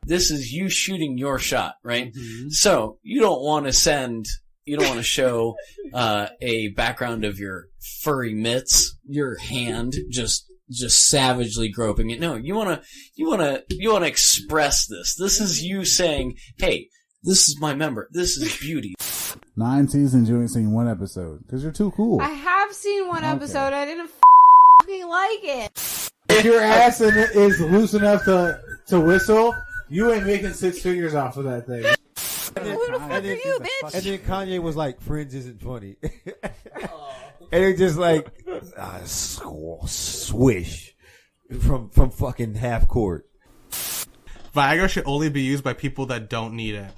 This is you shooting your shot, right? Mm-hmm. So you don't want to show a background of your furry mitts, your hand just savagely groping it. No, you want to express this. This is you saying, "Hey, this is my member. This is beauty." 9 seasons, you ain't seen one episode because you're too cool. I have seen one episode. I didn't fucking like it. If your ass is loose enough to whistle, you ain't making 6 figures off of that thing. Who the fuck are you, bitch? And then Kanye was like, "Friends isn't funny," and it just like swish from fucking half court. Viagra should only be used by people that don't need it.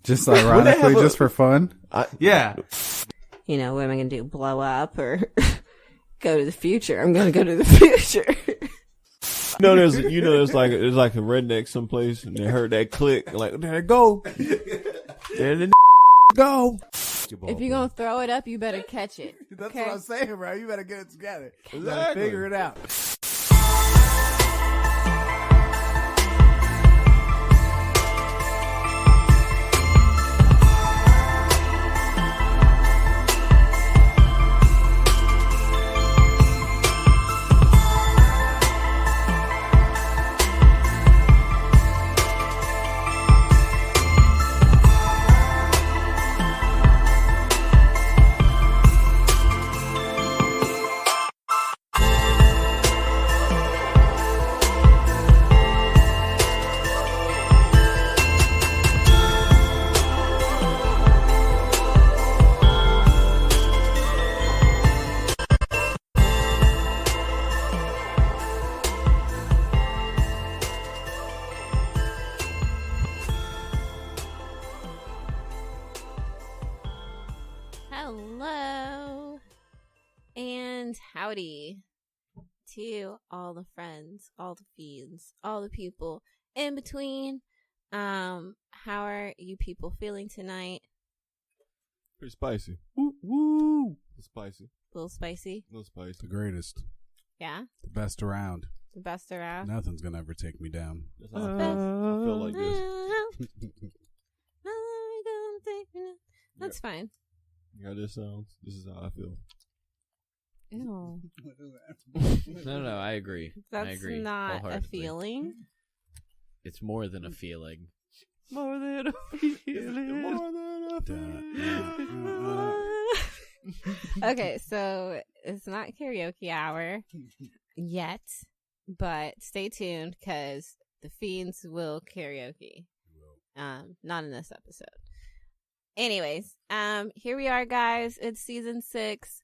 Just ironically, just for fun. Yeah. You know, what am I gonna do? Blow up or go to the future? I'm gonna go to the future. There's like a redneck someplace, and they heard that click, like, there it go, there the go. If you're gonna throw it up, you better catch it. That's what I'm saying, bro. You better get it together. You gotta figure it out. Hello and howdy to all the friends, all the fiends, all the people in between. How are you people feeling tonight? Pretty spicy. Woo woo. A little spicy. The greatest. Yeah. The best around. The best around. Nothing's gonna ever take me down. That's how I feel like this. That's fine. You got this sounds? This is how I feel. Ew. No, I agree. That's not a feeling. It's more than a feeling. More than a feeling. More than a feeling. Okay, so it's not karaoke hour yet, but stay tuned because the fiends will karaoke. Not in this episode. Anyways, here we are, guys. It's season 6,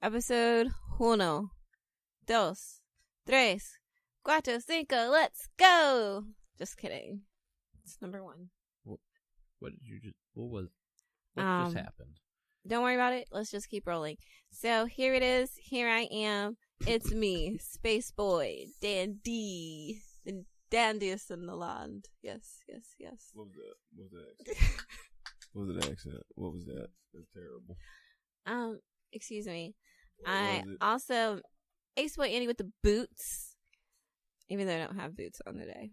episode 1, 2, 3, 4, 5. Let's go. Just kidding. It's number 1. What just happened? Don't worry about it. Let's just keep rolling. So here it is. Here I am. It's me, Space Boy, Dandy, the dandiest in the land. Yes. What was that? What was the accent? What was that? That's terrible. Excuse me. I also Ace Boy Andy with the boots. Even though I don't have boots on today.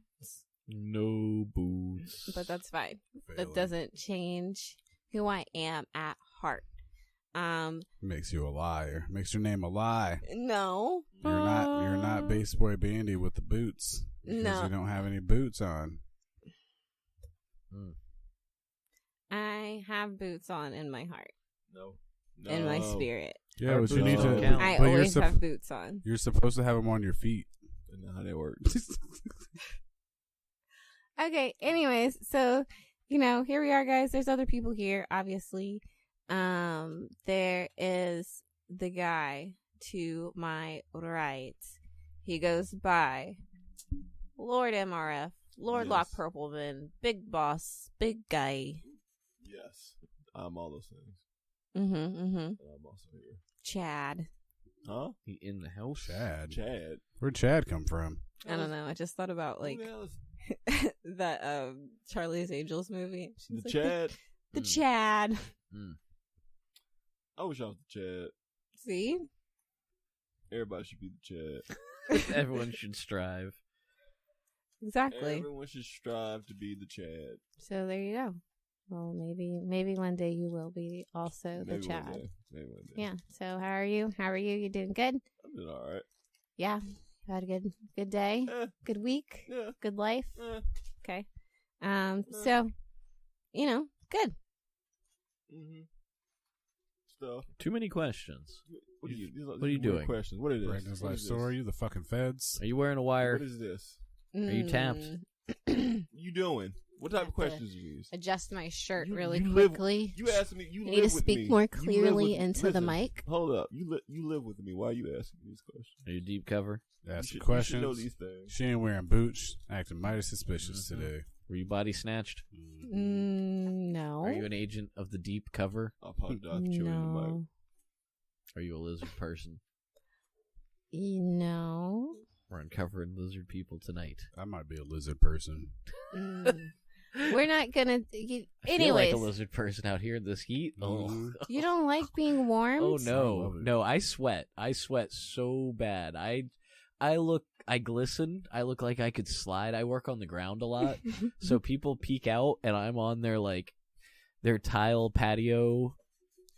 No boots. But that's fine. That doesn't change who I am at heart. Makes you a liar. Makes your name a lie. No. You're not Bass Boy Bandy with the boots. Because you don't have any boots on. I have boots on in my heart. No. In my spirit. Yeah, but you need to. I always have boots on. You're supposed to have them on your feet. I know how that works. Okay, anyways, so, here we are, guys. There's other people here, obviously. There is the guy to my right. He goes by Lord MRF, Lord Lock Purpleman, Big Boss, Big Guy. Yes, I'm all those things. I'm also here. Chad. Huh? He in the house? Chad. Where'd Chad come from? I don't know. I just thought about that Charlie's Angels movie. The Chad. The Chad. I wish I was the Chad. See? Everybody should be the Chad. Everyone should strive. Exactly. Everyone should strive to be the Chad. So there you go. Well, maybe one day you will be also the Maybe Chad. one day. Maybe one day. Yeah. So how are you? You doing good? I'm doing all right. Yeah. You had a good day? Good week? Yeah. Good life? Okay. So, good. Mm-hmm. Stuff. Too many questions. What are you? What are you doing? Questions. What are this? Brandon's like, so are you the fucking feds? Are you wearing a wire? What is this? Are you tapped? What you doing? What type of questions you use? Adjust my shirt You really live- quickly. You asked me. You need to live with speak me. more You live clearly with- into the listen, mic. Hold up. You live with me. Why are you asking me these questions? Are you deep cover? Asking You should questions. know these things. She ain't wearing boots. Acting mighty suspicious today. Were you body snatched? No. Are you an agent of the deep cover? I apologize for chewing in the mic. No. Are you a lizard person? No. We're uncovering lizard people tonight. I might be a lizard person. We're not gonna. I feel Anyways, like a lizard person out here in this heat. Oh, you don't like being warmed? oh I no, love it. no! I sweat. I sweat so bad. I glisten. I look like I could slide. I work on the ground a lot, so people peek out, and I'm on their tile patio,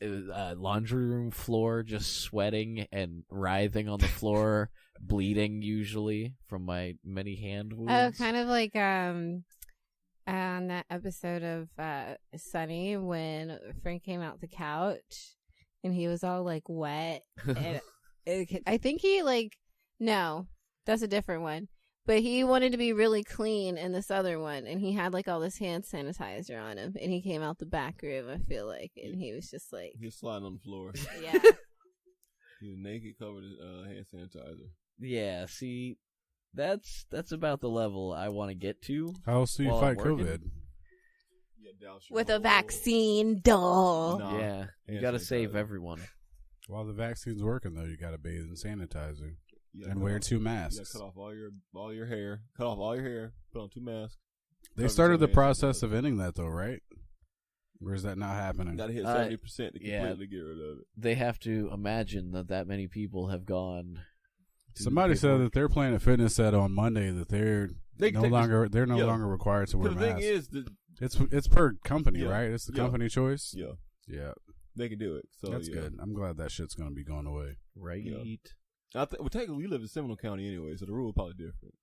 laundry room floor, just sweating and writhing on the floor, bleeding usually from my many hand wounds. Oh, kind of like on that episode of Sunny when Frank came out the couch and he was all like wet. And I think no, that's a different one. But he wanted to be really clean in this other one, and he had like all this hand sanitizer on him, and he came out the back room, I feel like, and he was just like, He's sliding on the floor. yeah. He was naked, covered in hand sanitizer. Yeah, see, that's about the level I want to get to. How else do you While fight I'm working. COVID? Yeah, douse your With a whole- vaccine, duh. Nah. Yeah, you Hand got to save sanitizer. everyone. While the vaccine's working, though, you got to bathe in sanitizer You and gotta wear cut 2 off- masks. You gotta cut off all your hair. Cut off all your hair. Put on 2 masks. They cover started the your hands. process of ending that, though, right? Or is that not happening? You gotta hit 70% to yeah. completely get rid of it. They have to imagine that many people have gone. to Somebody the said paperwork. that they're playing a fitness set on Monday that they're They no just- longer required to wear The masks. thing is, that It's per company, Yeah. right? It's the Yeah. company choice. yeah, Yeah, they can do it. So that's yeah. good. I'm glad that shit's gonna be going away. Right. Yeah. Well, technically, we live in Seminole County anyway, so the rule is probably different.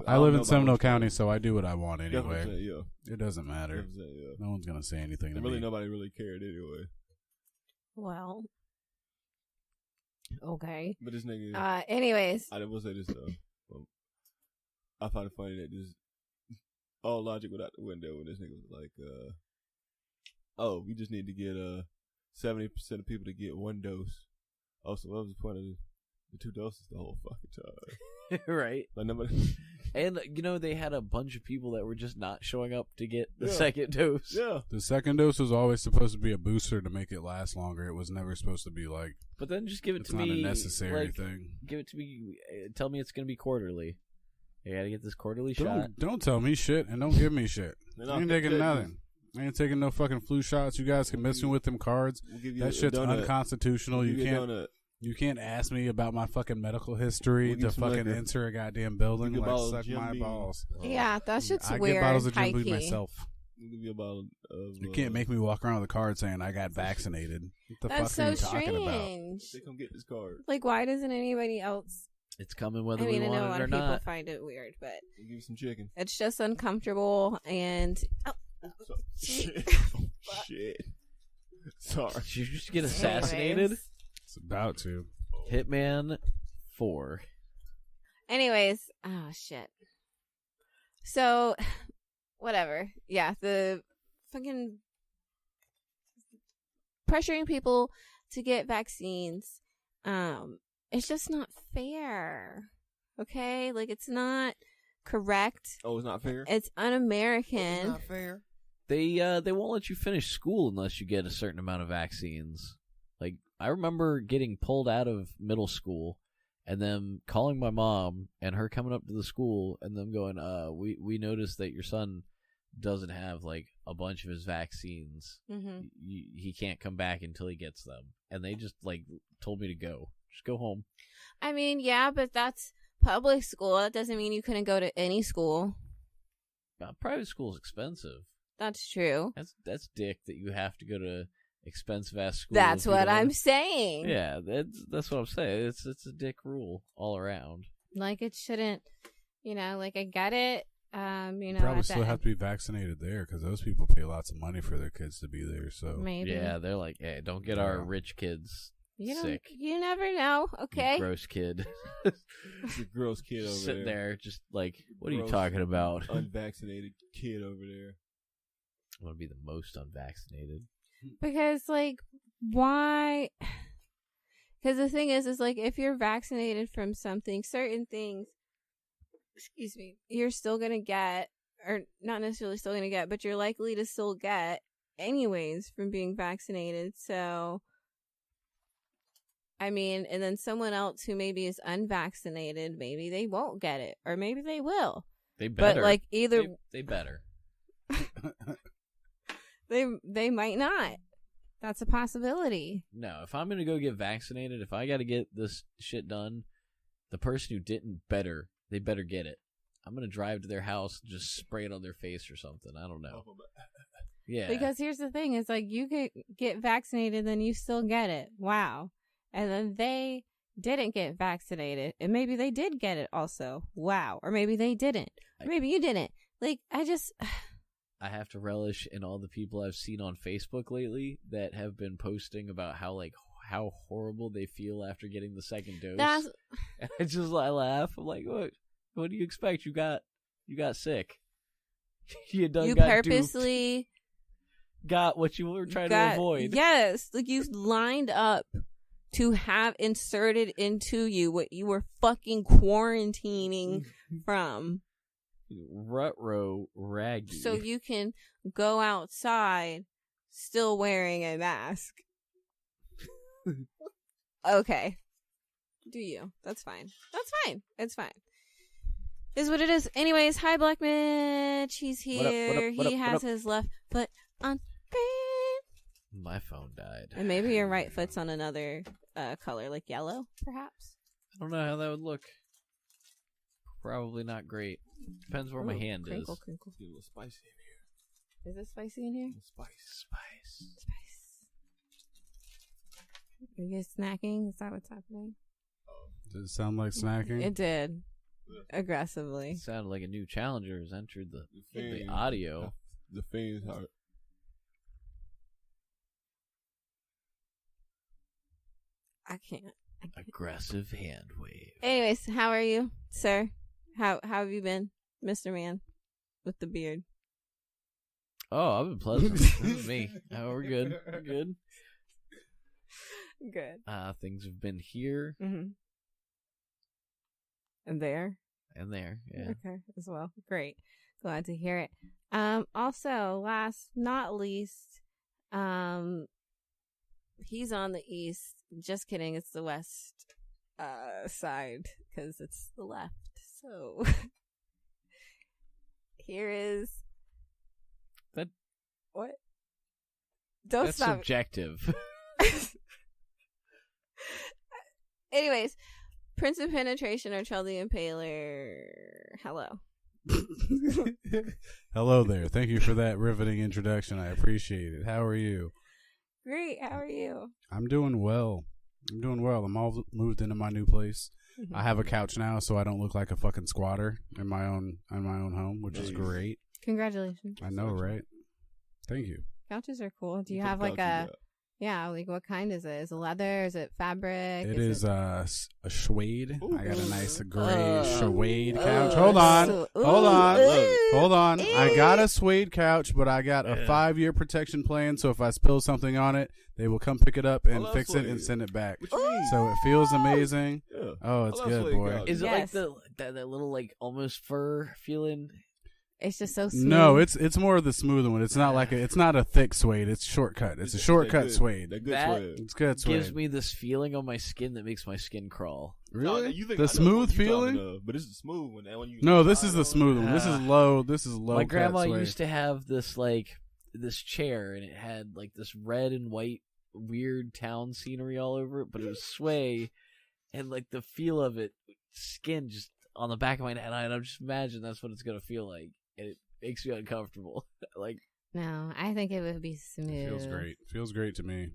I live in Seminole County, so I do what I want anyway. Definitely, yeah. It doesn't matter. Definitely, yeah. No one's gonna say anything to And really, me. nobody really cared anyway. Well, okay. But this nigga, Anyways, I will say this though. I find it funny that this all logic went out the window when this nigga was like, "Oh, we just need to get 70% of people to get 1 dose." Oh, so what was the point of the 2 doses the whole fucking time? Right. Like nobody. And they had a bunch of people that were just not showing up to get the Yeah. second dose. Yeah. The second dose was always supposed to be a booster to make it last longer. It was never supposed to be like But then just give it it's to not me. a necessary like, thing. Give it to me. Tell me it's going to be quarterly. You got to get this quarterly shot. Don't tell me shit and don't give me shit. They're I not ain't gonna taking tell you. nothing. I ain't taking no fucking flu shots. You guys can miss me with them cards. We'll give you That a shit's donut. unconstitutional. We'll You give you a can't. donut. You can't ask me about my fucking medical history We'll give to you some fucking liquor. enter a goddamn building. We'll give Like, bottles of suck Jim my Beam. balls. yeah, that shit's I weird. get bottles of Jim high Beam key. myself. We'll give you a bottle of. You can't make me walk around with a card saying I got vaccinated. What the That's fuck are so you talking about? strange. They come get this card. Like, why doesn't anybody else? It's coming whether I mean, we I know a want lot it or of people not. find it weird, but We'll give you some chicken. it's just uncomfortable. And So, shit. Shit. Sorry. Did you just get assassinated? It's about to. Hitman 4. Anyways, oh shit. So, whatever. Yeah, the fucking pressuring people to get vaccines. It's just not fair. Okay, like it's not correct. Oh, it's not fair. It's un-American. It's not fair. They won't let you finish school unless you get a certain amount of vaccines. Like, I remember getting pulled out of middle school and then calling my mom and her coming up to the school and them going, we noticed that your son doesn't have like a bunch of his vaccines. Mm-hmm. He can't come back until he gets them. And they just like told me to go. Just go home. I mean, yeah, but public school. That doesn't mean you couldn't go to any school. Private school's expensive. That's true. That's dick that you have to go to expensive ass school. That's what I'm saying. Yeah, that's what I'm saying. It's a dick rule all around. Like it shouldn't, like I get it. Probably still have to be vaccinated there because those people pay lots of money for their kids to be there. So maybe. Yeah, they're like, hey, don't get our rich kids sick. You never know. Okay. You gross kid. The gross kid over sitting there. Just like, what are you talking about? Unvaccinated kid over there. I want to be the most unvaccinated. Because, like, why? Because the thing is like, if you're vaccinated from something, certain things, you're still going to get, or not necessarily still going to get, but you're likely to still get anyways from being vaccinated. So, I mean, and then someone else who maybe is unvaccinated, maybe they won't get it, or maybe they will. They better. But, like, either... They better. They might not. That's a possibility. No, if I'm going to go get vaccinated, if I got to get this shit done, the person who didn't they better get it. I'm going to drive to their house and just spray it on their face or something. I don't know. Yeah. Because here's the thing. It's like you get vaccinated, then you still get it. Wow. And then they didn't get vaccinated. And maybe they did get it also. Wow. Or maybe they didn't. Or maybe you didn't. Like, I have to relish in all the people I've seen on Facebook lately that have been posting about how horrible they feel after getting the second dose. And I laugh. I'm like, what do you expect? You got sick. You purposely got what you were trying to avoid. Yes, like you lined up to have inserted into you what you were fucking quarantining from. Rutro raggy. So you can go outside still wearing a mask. Okay. Do you? That's fine. It's fine. Is what it is. Anyways, hi Black Mitch. He's here. He has his left foot on green. My phone died. And maybe your right foot's on another color, like yellow, perhaps. I don't know how that would look. Probably not great. Depends where my hand is. Crinkle. Get a little spicy in here. Is it spicy in here? Spice. Are you guys snacking? Is that what's happening? Does it sound like snacking? It did. Aggressively. It sounded like a new challenger has entered the audio. The Fiend's heart. I can't. Aggressive hand wave. Anyways, how are you, sir? How have you been, Mr. Man with the beard? Oh, I've been pleasant. This is me. Oh, we're good. We're good. Good. Things have been here. Mm-hmm. And there. Yeah. Okay, as well. Great. Glad to hear it. Also, last not least, he's on the east. Just kidding. It's the west side because it's the left. So here is that. What? Don't that's stop. Subjective. Anyways, Prince of Penetration or Charlie the Impaler. Hello. Hello there. Thank you for that riveting introduction. I appreciate it. How are you? Great. How are you? I'm doing well. I'm all moved into my new place. Mm-hmm. I have a couch now, so I don't look like a fucking squatter in my own home, which is great. Congratulations. I know, right? Thank you. Couches are cool. Do you have like a... Yeah, like what kind is it? Is it leather? Is it fabric? It is a suede. Ooh. I got a nice gray suede couch. Hold on. I got a suede couch, but I got a 5-year protection plan, so if I spill something on it, they will come pick it up and fix it and send it back. So it feels amazing. Yeah. Oh, it's good, boy. Couch. Is it like that little like almost fur feeling? It's just so smooth. No, it's more of the smooth one. It's not like it's not a thick suede. It's shortcut. It's a shortcut suede. It's good suede. Gives me this feeling on my skin that makes my skin crawl. Really? The smooth feeling? But it's the smooth one. When you no, this is the smooth one. This is low. My grandma used to have this this chair, and it had like this red and white weird town scenery all over it, but it was sway, and like the feel of it skin just on the back of my neck, and I just imagine that's what it's gonna feel like, and it makes me uncomfortable. Like, No, I think it would be smooth. Feels great to me.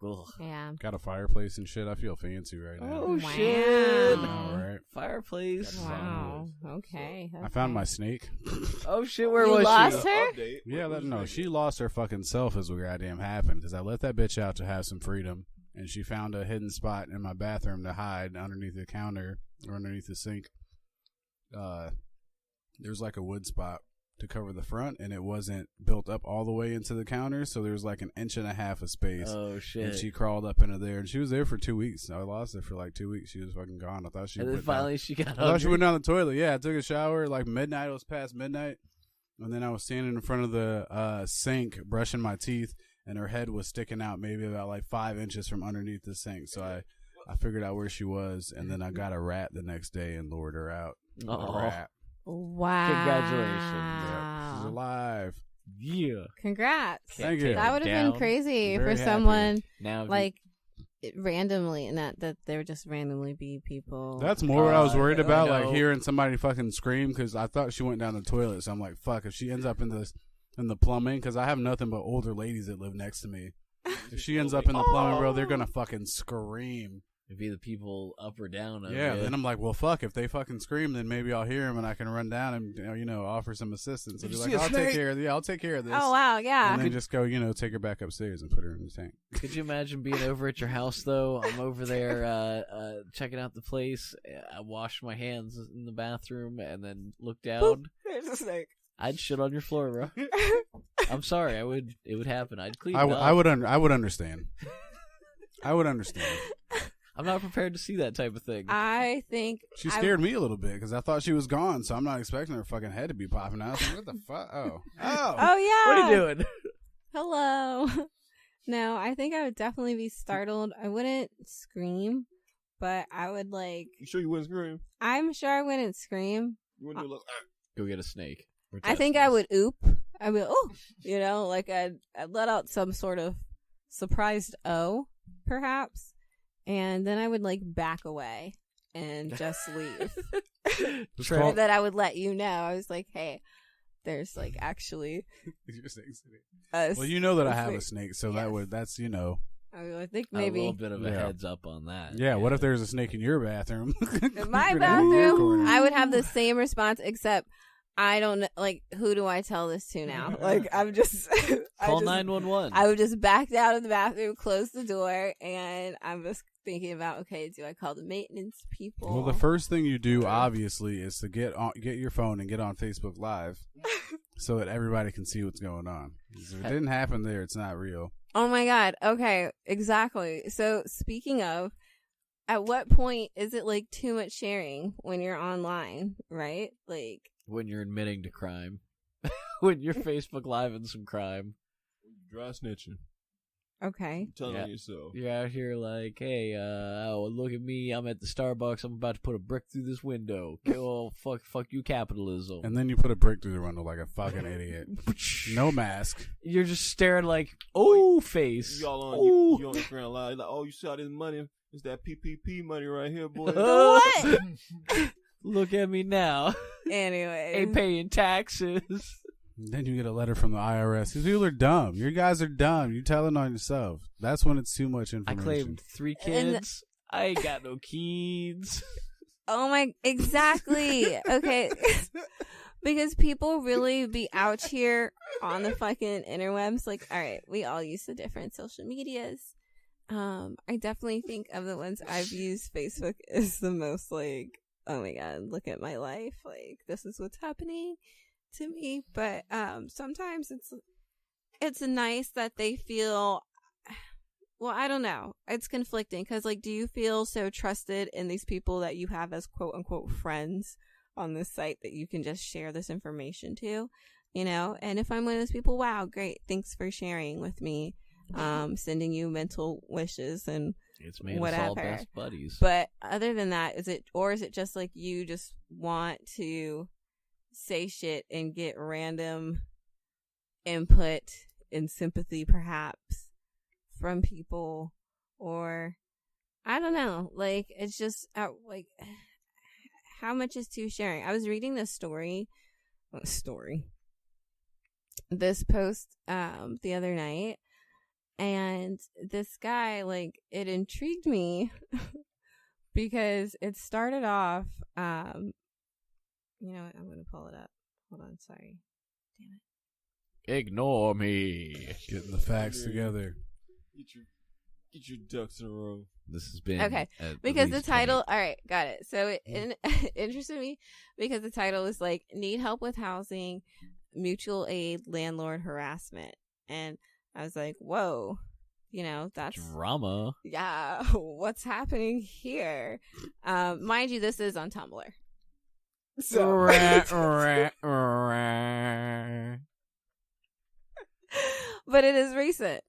ugh. Yeah. Got a fireplace and shit. I feel fancy right now. Oh Wow. shit! All right. Fireplace. Wow. Okay. I found my snake. Oh shit! Where You was lost she? her? Update. Yeah, What was it? she lost her fucking self as what goddamn happened because I let that bitch out to have some freedom, and she found a hidden spot in my bathroom to hide underneath the counter or underneath the sink. There's like a wood spot to cover the front, and it wasn't built up all the way into the counter, so there was like an inch and a half of space. Oh shit! And she crawled up into there, and she was there for 2 weeks. I lost her for like 2 weeks. She was fucking gone. I thought she And then went finally down. she got. I thought she hungry. went down the toilet. Yeah, I took a shower like midnight. It was past midnight, and then I was standing in front of the sink brushing my teeth, and her head was sticking out maybe about like 5 inches from underneath the sink. So I figured out where she was, and then I got a rat the next day and lured her out. A Aw. rat. Wow. Congratulations. Yeah, she's alive. Yeah. Congrats. Thank you. That would have been Down. crazy Very for happy. someone Now, if like randomly, and that there would just randomly be people. That's more what I was worried I about, know. like hearing somebody fucking scream, because I thought she went down the toilet. So I'm like, fuck, if she ends up in the plumbing, because I have nothing but older ladies that live next to me. If she ends up in the plumbing, bro, they're gonna fucking scream. it'd be the people up or down. Of Yeah, it. then I'm like, well, fuck, if they fucking scream, then maybe I'll hear them and I can run down and offer some assistance. I'll be Did you like, see a I'll take snake? care of I'll take care of this. Oh wow, yeah. And then just go, take her back upstairs and put her in the tank. Could you imagine being over at your house though? I'm over there checking out the place. I washed my hands in the bathroom and then looked down. There's a snake. I'd shit on your floor, bro. I'm sorry. It would happen. I'd clean it up. I would understand. I would understand. I'm not prepared to see that type of thing. I think She scared me a little bit because I thought she was gone, so I'm not expecting her fucking head to be popping out. I was like, what the fuck? Oh. Oh yeah. What are you doing? Hello. No, I think I would definitely be startled. I wouldn't scream, but I would like. You sure you wouldn't scream? I'm sure I wouldn't scream. You wouldn't do like, Go get a snake. Or I think I would oop. I mean, oh, like I'd let out some sort of surprised oh, perhaps, and then I would like back away and just leave. It's Trey, called- Then I would let you know. I was like, hey, there's like actually. Well, you know that I have a snake. snake, so Yes. that's I think a maybe little bit of a Yeah. heads up on that. Yeah, what if there's a snake in your bathroom? in my You're gonna be in your bathroom, corner. I would have the same response, except I don't know, like, who do I tell this to now? Like, I'm just Call 911. I would just back out of the bathroom, close the door, and I'm just thinking about, okay, do I call the maintenance people? Well, the first thing you do, obviously, is to get your phone and get on Facebook Live, so that everybody can see what's going on. 'Cause if it didn't happen there, it's not real. Oh my God. Okay, exactly. So speaking of, at what point is it like too much sharing when you're online, right? Like, When you're admitting to crime. When you're Facebook Live in some crime. dry snitching. okay. You telling Yeah. on yourself. You're out here like, hey, look at me. I'm at the Starbucks. I'm about to put a brick through this window. Oh, fuck you, capitalism. And then you put a brick through the window like a fucking idiot. No mask. You're just staring like, oh, face. Y'all on Ooh. you on Instagram Live. You're like, oh, you saw this money? It's that PPP money right here, boy. What? Look at me now. Anyway. Ain't paying taxes. Then you get a letter from the IRS. These people are dumb. You guys are dumb. You're telling on yourself. That's when it's too much I information. claimed 3 kids. I ain't got no kids. Oh my, exactly. Okay. Because people really be out here on the fucking interwebs. Like, all right, we all use the different social medias. I definitely think of the ones I've used, Facebook is the most like, oh my God, look at my life. Like, this is what's happening to me. But sometimes it's nice that they feel, well, I don't know. It's conflicting because, like, do you feel so trusted in these people that you have as quote unquote friends on this site that you can just share this information to, you know? And if I'm one of those people, wow, great. Thanks for sharing with me. Sending you mental wishes and It's made us whatever. all best buddies. But other than that, is it just like you just want to say shit and get random input and sympathy perhaps from people, or I don't know, like it's just like how much is two sharing? I was reading this this post the other night, and this guy, like, it intrigued me because it started off, you know what, I'm gonna pull it up. Hold on, sorry. Damn it. Ignore me. Getting the facts together. Get your ducks in a row. This has been Okay, because the title, all right, got it. So it interested me because the title was like, need help with housing, mutual aid, landlord harassment. And I was like, whoa, you know, that's drama. Yeah, what's happening here? Mind you, this is on Tumblr. So but it is recent.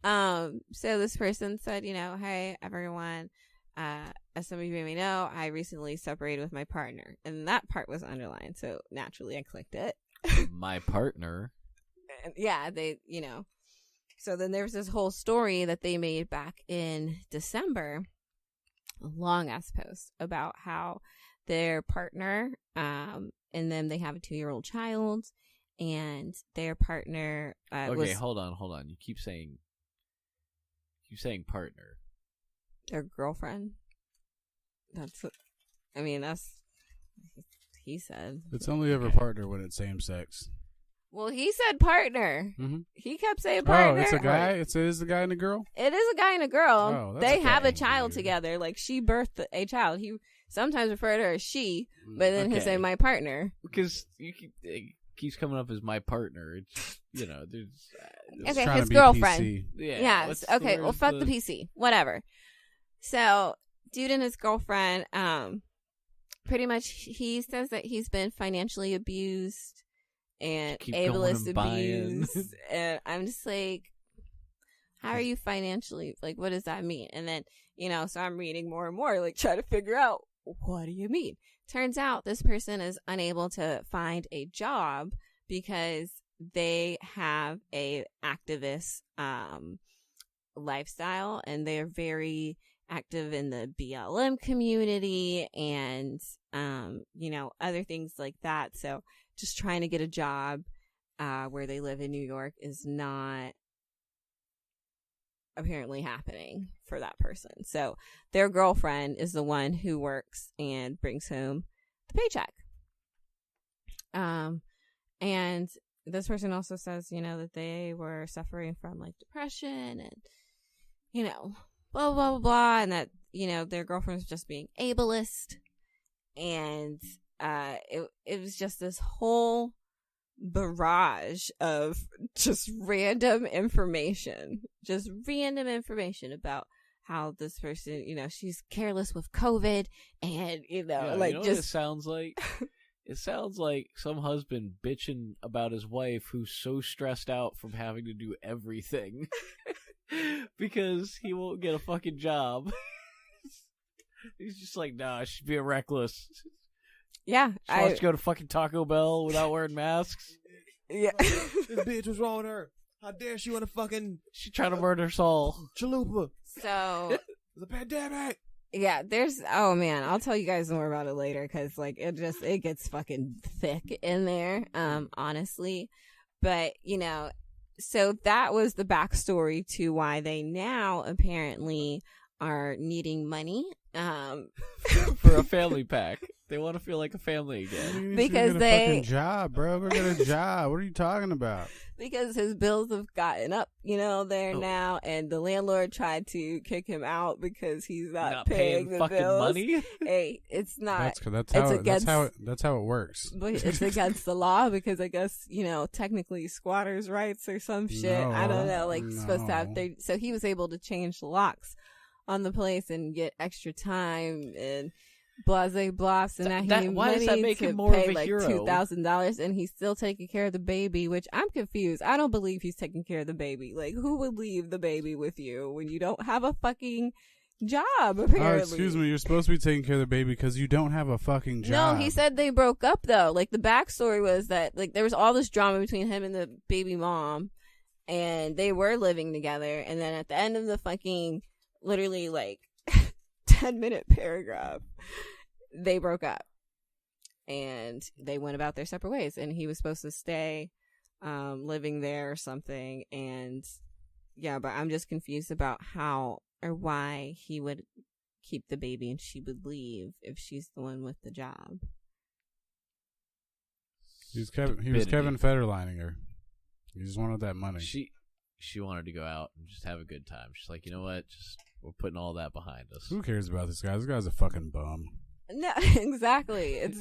So this person said, you know, hey everyone, as some of you may know, I recently separated with my partner, and that part was underlined, so naturally I clicked it. My partner. And yeah, they, you know. So then there was this whole story that they made back in December, a long ass post about how their partner, and then they have a 2-year-old child, and their partner okay, hold on. You keep saying partner. Their girlfriend. That's what, I mean, that's he said. It's only ever partner when it's same sex. Well, he said partner. Mm-hmm. He kept saying partner. Oh, it's a guy? It is a guy and a girl? It is a guy and a girl. Oh, they have a weird. child together. Like, she birthed a child. He sometimes referred to her as she, but then he'll say my partner. Because it keeps coming up as my partner. It's, you know, there's... okay, his girlfriend. PC. Yeah. Okay, well, fuck the PC. Whatever. So, dude and his girlfriend, pretty much he says that he's been financially abused and ableist abused. And I'm just like, how are you financially, like, what does that mean? And then, you know, so I'm reading more and more, like, trying to figure out, what do you mean? Turns out this person is unable to find a job because they have a activist lifestyle, and they're very active in the BLM community and you know, other things like that. So just trying to get a job where they live in New York is not apparently happening for that person. So their girlfriend is the one who works and brings home the paycheck. And this person also says, you know, that they were suffering from, like, depression and, you know, blah, blah, blah, blah, and that, you know, their girlfriend was just being ableist. And it was just this whole barrage of just random information about how this person, you know, she's careless with COVID, and, you know, yeah, like, you know just... what it sounds like? It sounds like some husband bitching about his wife who's so stressed out from having to do everything because he won't get a fucking job. He's just like, nah, she's being reckless. Yeah. She wants to go to fucking Taco Bell without wearing masks. Yeah. This bitch was wrong with her. How dare she want to fucking... She trying to murder us all. Chalupa. So... The pandemic. Yeah, oh man, I'll tell you guys more about it later, because, like, it gets fucking thick in there, honestly. But, you know, so that was the backstory to why they now apparently are needing money for a family pack. They want to feel like a family again. Because get a fucking job, bro. Go get a job. What are you talking about? Because his bills have gotten up, you know, now, and the landlord tried to kick him out because he's not paying the fucking bills. money. Hey, it's not. That's how it works. But it's against the law because I guess, you know, technically squatters' rights or some shit. No, I don't know. Like, supposed to have so he was able to change the locks on the place and get extra time and blase bluffs, and why does that make him more pay of a like hero? $2,000, and he's still taking care of the baby, which I'm confused. I don't believe he's taking care of the baby. Like, who would leave the baby with you when you don't have a fucking job? Apparently. Oh, excuse me. You're supposed to be taking care of the baby because you don't have a fucking job. No, he said they broke up though. Like, the backstory was that, like, there was all this drama between him and the baby mom, and they were living together, and then at the end of the fucking literally like 10-minute paragraph, they broke up. and they went about their separate ways, and he was supposed to stay living there or something. And yeah, but I'm just confused about how or why he would keep the baby and she would leave if she's the one with the job. He was Kevin Federlining her. He just wanted that money. She wanted to go out and just have a good time. She's like, you know what? We're putting all that behind us. Who cares about this guy? This guy's a fucking bum. No, exactly. It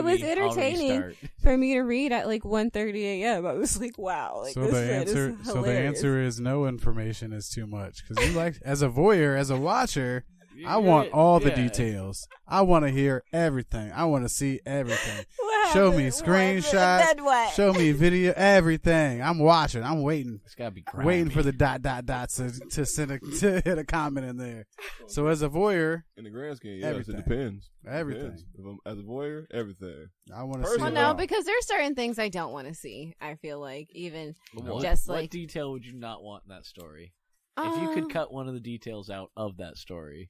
was entertaining for me to read at like 1:30 a.m. I was like, wow. Like, so the answer is no information is too much, because you like, as a voyeur, as a watcher, I want all the details. I want to hear everything. I want to see everything. Show me screenshots. Show me video. Everything. I'm watching. I'm waiting. It's gotta be waiting for the ... to send to hit a comment in there. So as a voyeur, in the grand scheme, yes, everything. it depends. Everything. If I'm, as a voyeur, everything. I want to see. Well, it no, all. because there's certain things I don't want to see. I feel like even What detail would you not want in that story? If you could cut one of the details out of that story.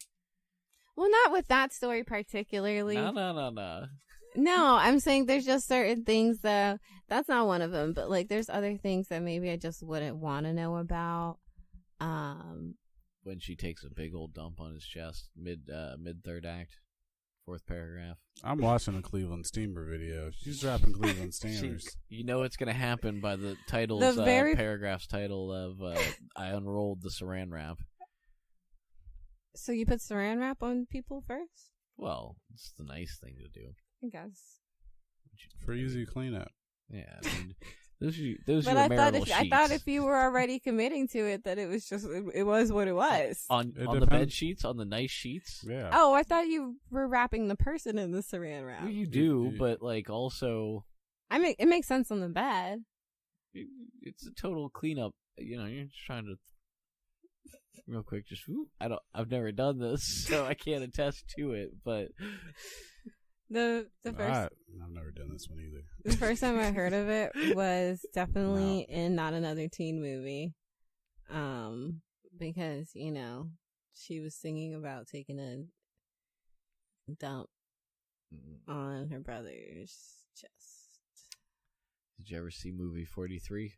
Well, not with that story particularly. No. No, I'm saying there's just certain things that that's not one of them, but like there's other things that maybe I just wouldn't want to know about. When she takes a big old dump on his chest, mid third act, fourth paragraph. I'm watching a Cleveland Steamer video. She's dropping Cleveland Steamers. You know it's gonna happen by the title's paragraph's title of I unrolled the saran wrap. So you put saran wrap on people first? Well, it's the nice thing to do. I guess. For easy cleanup. Yeah, I mean, those but are I marital sheets. I thought if you were already committing to it, that it was just it was what it was. On the bed sheets, on the nice sheets. Yeah. Oh, I thought you were wrapping the person in the saran wrap. Well, you do, but like also, it makes sense on the bed. It's a total cleanup. You know, you're just trying to. Real quick, I've never done this, so I can't attest to it, but the first I've never done this one either. The first time I heard of it was definitely in Not Another Teen Movie. Because, you know, she was singing about taking a dump on her brother's chest. Did you ever see movie 43?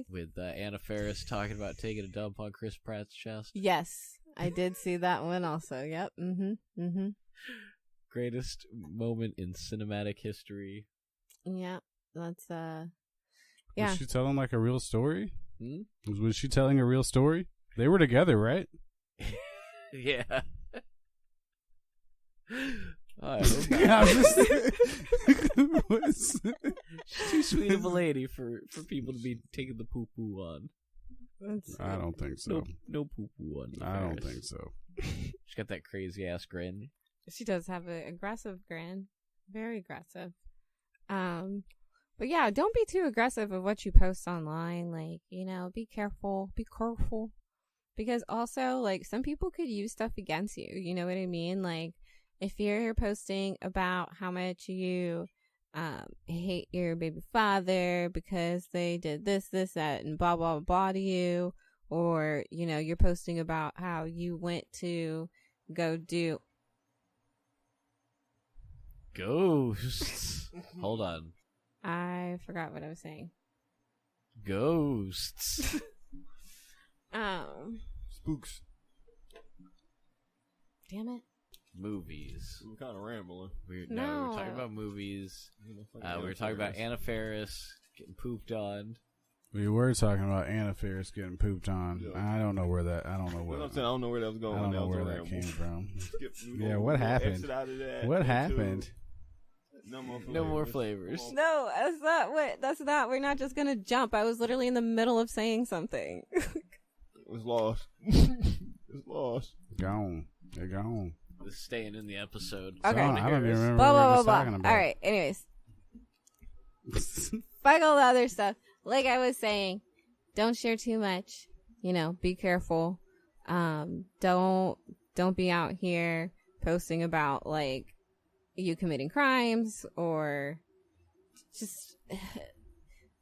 With Anna Faris talking about taking a dump on Chris Pratt's chest. Yes, I did see that one also. Yep. Greatest moment in cinematic history. Yeah, that's yeah. Was she telling like a real story? Was she telling a real story? They were together, right? Yeah. I She's too sweet of a lady for people to be taking the poo poo on. I don't think so. No poo poo on. I don't think so. She's got that crazy ass grin. She does have an aggressive grin, very aggressive. But yeah, don't be too aggressive of what you post online. Like, you know, be careful, because also like some people could use stuff against you. You know what I mean? Like, if you're posting about how much you hate your baby father because they did this, that, and blah, blah, blah to you, or, you know, you're posting about how you went to go do... Ghosts. Hold on. I forgot what I was saying. Ghosts. Spooks. Damn it. Movies. We're kind of rambling. We were talking about movies. We were talking about Anna Faris getting pooped on. We were talking about Anna Faris getting pooped on. Yeah. I don't know where that. I don't know where. I'm saying I don't know where that was going. I don't know where that came from. Yeah, what happened? What happened? No more flavors. No, that's not. We're not just gonna jump. I was literally in the middle of saying something. It was lost. It's lost. Gone. They're gone. It's staying in the episode. Okay. I don't even remember what we were just talking about. All right. Anyways, fuck all the other stuff. Like I was saying, don't share too much. You know, be careful. Don't be out here posting about like you committing crimes, or just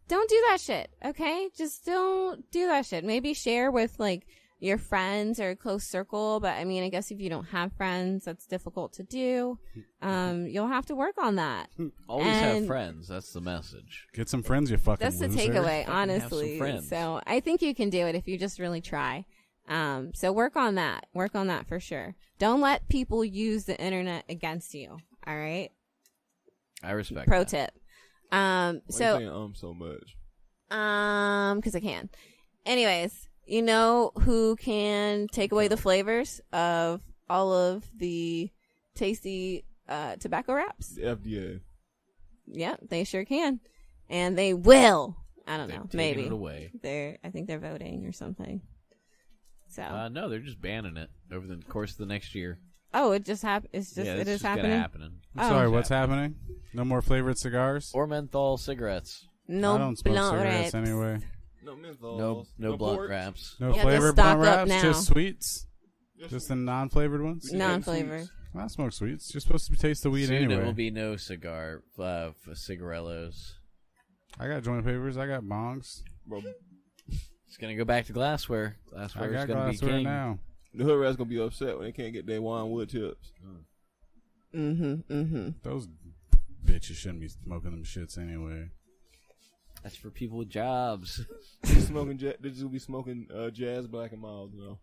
don't do that shit. Okay, just don't do that shit. Maybe share with like your friends or a close circle. But I mean, I guess if you don't have friends, that's difficult to do. You'll have to work on that. Always have friends. That's the message. Get some friends, you fucking That's the loser. takeaway, honestly. So I think you can do it if you just really try. So work on that. Work on that for sure. Don't let people use the internet against you. All right. I respect. Pro that. tip. Why you saying so much? Because I can. Anyways, you know who can take away the flavors of all of the tasty tobacco wraps? The FDA. Yep, they sure can, and they will. I don't know. Maybe it away. I think they're voting or something. So no, they're just banning it over the course of the next year. oh, it just happened. It is happening. I'm sorry, what's happening? No more flavored cigars? Or menthol cigarettes. No I don't smoke blunt cigarettes wraps. anyway. No menthol. No blunt wraps. No Yeah, just flavored stock blunt up wraps, now. just sweets? Just the non-flavored ones? Non-flavored. I smoke sweets. You're supposed to taste the weed Soon anyway. it will be no cigar, cigarellos. I got joint papers. I got bongs. Bro, It's gonna go back to glassware. I Glassware is got gonna be glassware king. now. the hood rats gonna be upset when they can't get their wine wood tips. Those bitches shouldn't be smoking them shits anyway. That's for people with jobs. They're just gonna be smoking Jazz Black and Mild, you know.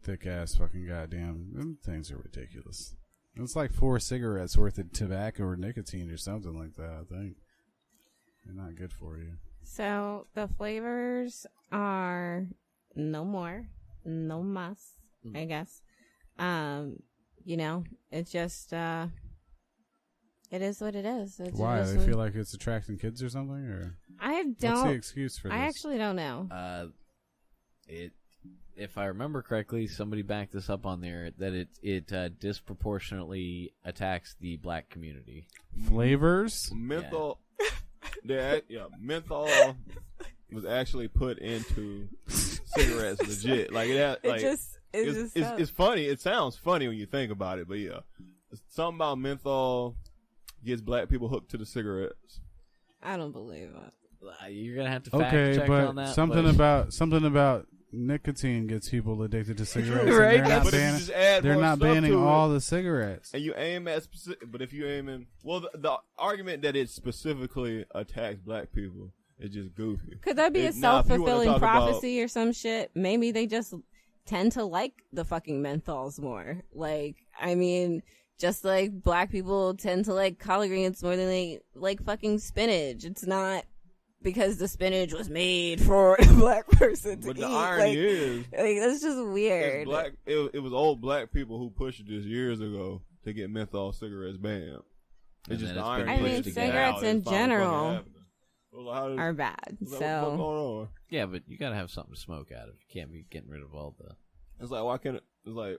Thick ass fucking goddamn. Them things are ridiculous. It's like 4 cigarettes worth of tobacco or nicotine or something like that, I think. They're not good for you. So the flavors are no more, no mas, I guess. You know, it's just it is what it is. It's Why? just They feel like it's attracting kids or something? Or I what's don't. the excuse for this? I actually don't know. If I remember correctly, somebody backed this up on there that it disproportionately attacks the black community. Flavors? Menthol. Menthol was actually put into cigarettes legit. Like it's funny. It sounds funny when you think about it, but yeah, something about menthol gets black people hooked to the cigarettes. I don't believe it. You're gonna have to fact check on that. Something about nicotine gets people addicted to cigarettes. Right? And they're not banning all the cigarettes. And you aim at specific, but if you aim in, well, the argument that it specifically attacks black people is just goofy. Could that be a self-fulfilling prophecy or some shit? Maybe they just tend to like the fucking menthols more. Like, I mean, just like black people tend to like collard greens more than they like fucking spinach. It's not because the spinach was made for a black person to eat. But the irony is, that's just weird. It was old black people who pushed this years ago to get menthol cigarettes banned. It's just the irony. I mean, cigarettes in general are bad. So yeah, but you gotta have something to smoke out of. You can't be getting rid of all the. It's like, why can't it? It's like,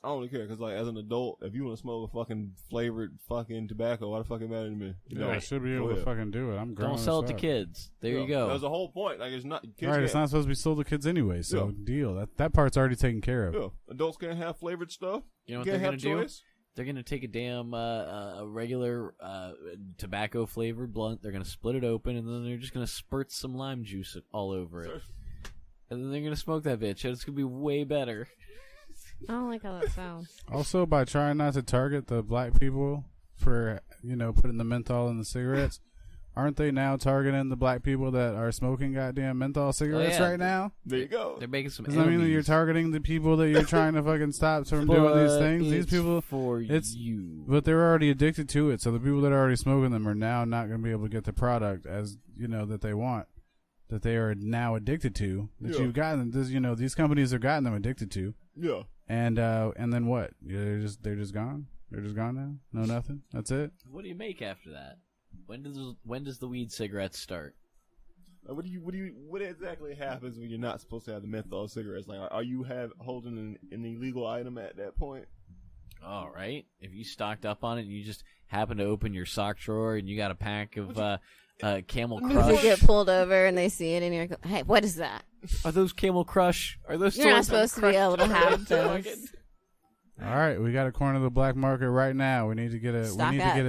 I don't really care, because like, as an adult, if you want to smoke a fucking flavored fucking tobacco, why the fuck it matter to me? You know, I should be able to fucking do it. I'm grown. Don't sell it to kids. There you go. That's the whole point. Like, it's not kids. Right, it's not supposed to be sold to kids anyway. So deal. That part's already taken care of. Yeah, adults can't have flavored stuff. You know what they're gonna do? They're gonna take a damn a regular tobacco flavored blunt. They're gonna split it open, and then they're just gonna spurt some lime juice all over it, and then they're gonna smoke that bitch. And it's gonna be way better. I don't like how that sounds. Also, by trying not to target the black people for, putting the menthol in the cigarettes, aren't they now targeting the black people that are smoking goddamn menthol cigarettes right now? There you go. They're making some. Does that mean that you're targeting the people that you're trying to fucking stop from doing these things? These people, but they're already addicted to it. So the people that are already smoking them are now not going to be able to get the product as that they want, that they are now addicted to. That you've gotten, these companies have gotten them addicted to. Yeah. And then what? They're just gone. They're just gone now. No nothing. That's it. What do you make after that? When does the weed cigarettes start? What exactly happens when you're not supposed to have the menthol cigarettes? Like, are you holding an illegal item at that point? All right. If you stocked up on it and you just happen to open your sock drawer and you got a pack of Camel Crush. You get pulled over and they see it and you're like, hey, what is that? Are those Camel Crush? Are those? You're not supposed to be able to have those. All right, we got to corner the black market right now. We need to get a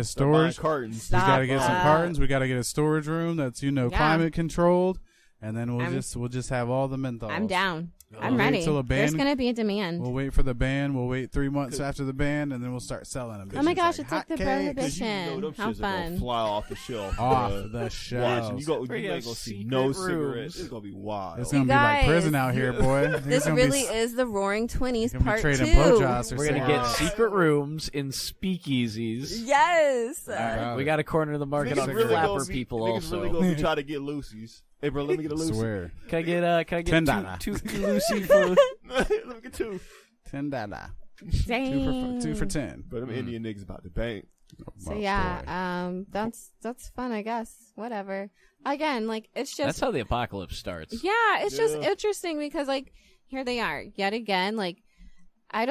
storage. Cartons. We got to get some cartons. We got to get a storage room that's climate controlled, and then we'll just have all the menthols. I'm down. I'm Wait ready. till a There's band- gonna be a demand. We'll wait for the ban. We'll wait 3 months after the ban, and then we'll start selling them. Oh my gosh, it's like the hotcakes. Because you know prohibition. them How shits are gonna fun. fly off the shelf. Off bruh. the Watch, and shelves. you We ain't have gonna see secret no rooms. cigarettes. It's gonna be wild. It's You gonna be like guys, prison out here, boy. This really is the Roaring Twenties Gonna be Part 2. trading blowjobs or We're gonna something. get secret rooms in speakeasies. Yes. All right, we got to corner the market Niggas on really flapper gonna be- people niggas also. really gonna be trying to get loosies. Hey, bro, let me get a loosie. Swear. Can I get $10. two Lucy for? Let me get two. $10. Dang. 2 for 10. But them Indian niggas about to bank. So Oh, yeah, boy. that's fun, I guess. Whatever. Again, like it's That's just how the apocalypse starts. yeah, it's just Yeah. interesting because like here they are yet again. Like I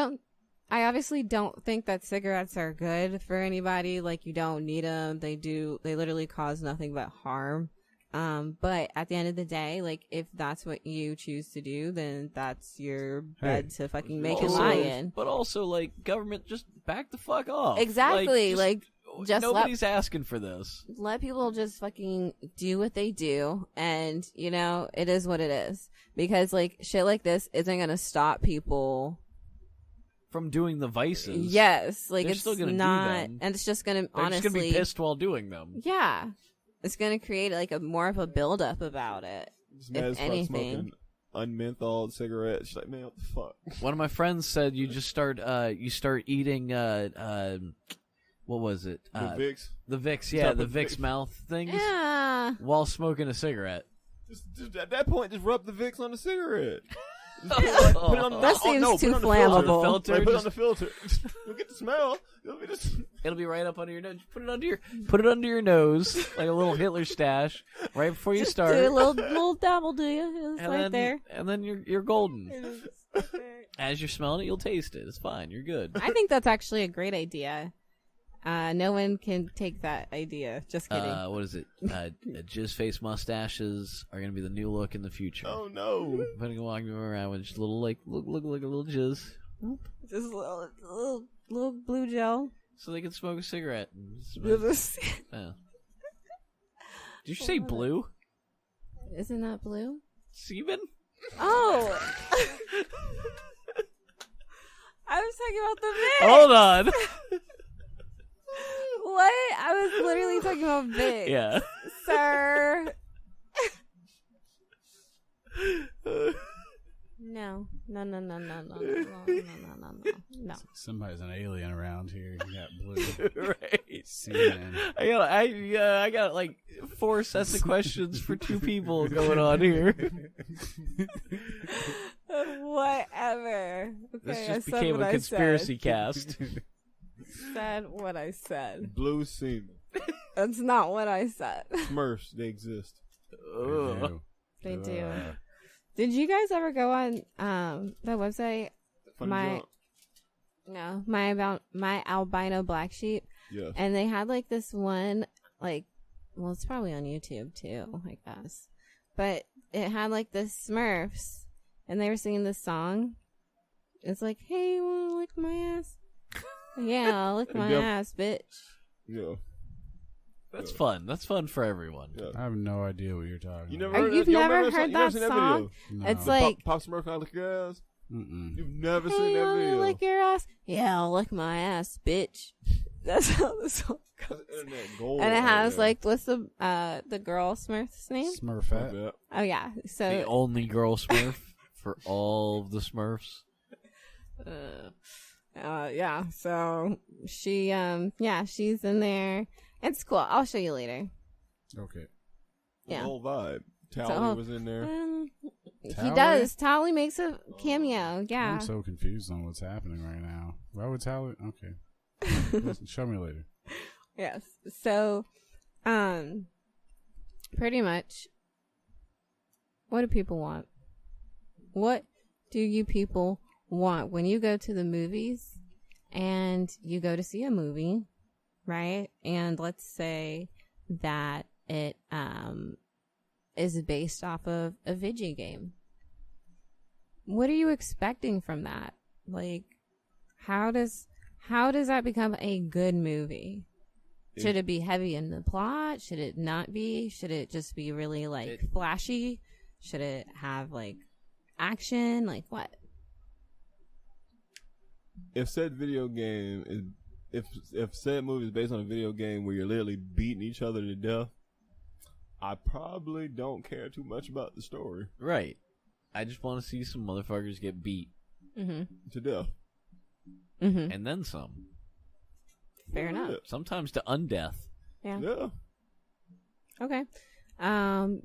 obviously don't think that cigarettes are good for anybody. Like you don't need them. They literally cause nothing but harm. But at the end of the day, like if that's what you choose to do, then that's your bed to fucking make and lie in. But also, like, government, just back the fuck off. Exactly. Just nobody's asking for this. let people just fucking do what they do, and you know it is what it is. Because like shit like this isn't gonna stop people. From doing the vices. Yes, like They're it's still gonna do not, them. and it's just gonna They're honestly, just gonna be pissed while doing them. yeah, it's gonna create like a more of a build up about it. This man If is fuck anything. smoking unmentholed cigarettes. She's like, man, what the fuck? One of my friends said you just start eating what was it? The Vicks. The Vicks, Stop yeah, the with Vicks Vicks. mouth things Yeah, while smoking a cigarette. Just at that point, just rub the Vicks on the cigarette. That seems too flammable. Filter, Like, put it on just- the filter. You'll get the smell. You'll be just... It'll be right up under your nose. Put it under your nose like a little Hitler stash right before you start. do a little dabble, do you? It's and right then, there. And then you're golden. As you're smelling it, you'll taste it. It's fine. You're good. I think that's actually a great idea. No one can take that idea. Just kidding. What is it? Jizz face mustaches are gonna be the new look in the future. Oh, no. Putting walking around with just a little look like a little jizz, Just a little blue gel. so they can smoke a cigarette. And yeah. Did you say blue? Isn't that blue? Semen? Oh. I was talking about the Vic. Hold on. What? I was literally talking about Vic. Yeah. Sir. No. No. Somebody's an alien around here. You got blue. Right. Semen. I got like 4 sets of questions for 2 people going on here. Whatever. Okay, This I just said became what a conspiracy I cast. said what I said. Blue semen. That's not what I said. Smurfs, they exist. Ugh. They do. Did you guys ever go on that website? Funny junk. My albino black sheep, Yeah. and they had like this one, like, well, it's probably on YouTube too, I guess. But it had like the Smurfs, and they were singing this song. It's like, hey, you wanna lick my ass? Yeah, lick my Yep. ass, bitch. Yeah. That's fun. That's fun for everyone. Yeah. I have no idea what you're talking You about. never heard You've that? You never remember heard You never that seen song? No. It's like, Pop Smurf, can I lick your ass? Mm-mm. You've never hey, seen you that wanna video. lick your ass? Yeah, I'll lick my ass, bitch. That's how the song goes. That's internet gold And it right has there. like, what's the girl Smurf's name? Smurfette. Yeah. Oh yeah, The so only girl Smurf for all of the Smurfs. yeah, so she she's in there. It's cool. I'll show you later. Okay. The Yeah. whole vibe. So- Tally was in there. He Tally? does. Tally makes a cameo. Yeah. I'm so confused on what's happening right now. Why would Tally? Okay. Listen, show me later. Yes. So, pretty much, what do people want? What do you people want when you go to the movies and you go to see a movie, right? And let's say that it is based off of a video game. What are you expecting from that? Like, how does that become a good movie? Should it be heavy in the plot? Should it not be? Should it just be really like flashy? Should it have like action? Like what? If said video game is, if said movie is based on a video game where you're literally beating each other to death, I probably don't care too much about the story. Right. I just want to see some motherfuckers get beat to death. And then some. Fair enough. Sometimes to undeath. Yeah. Okay.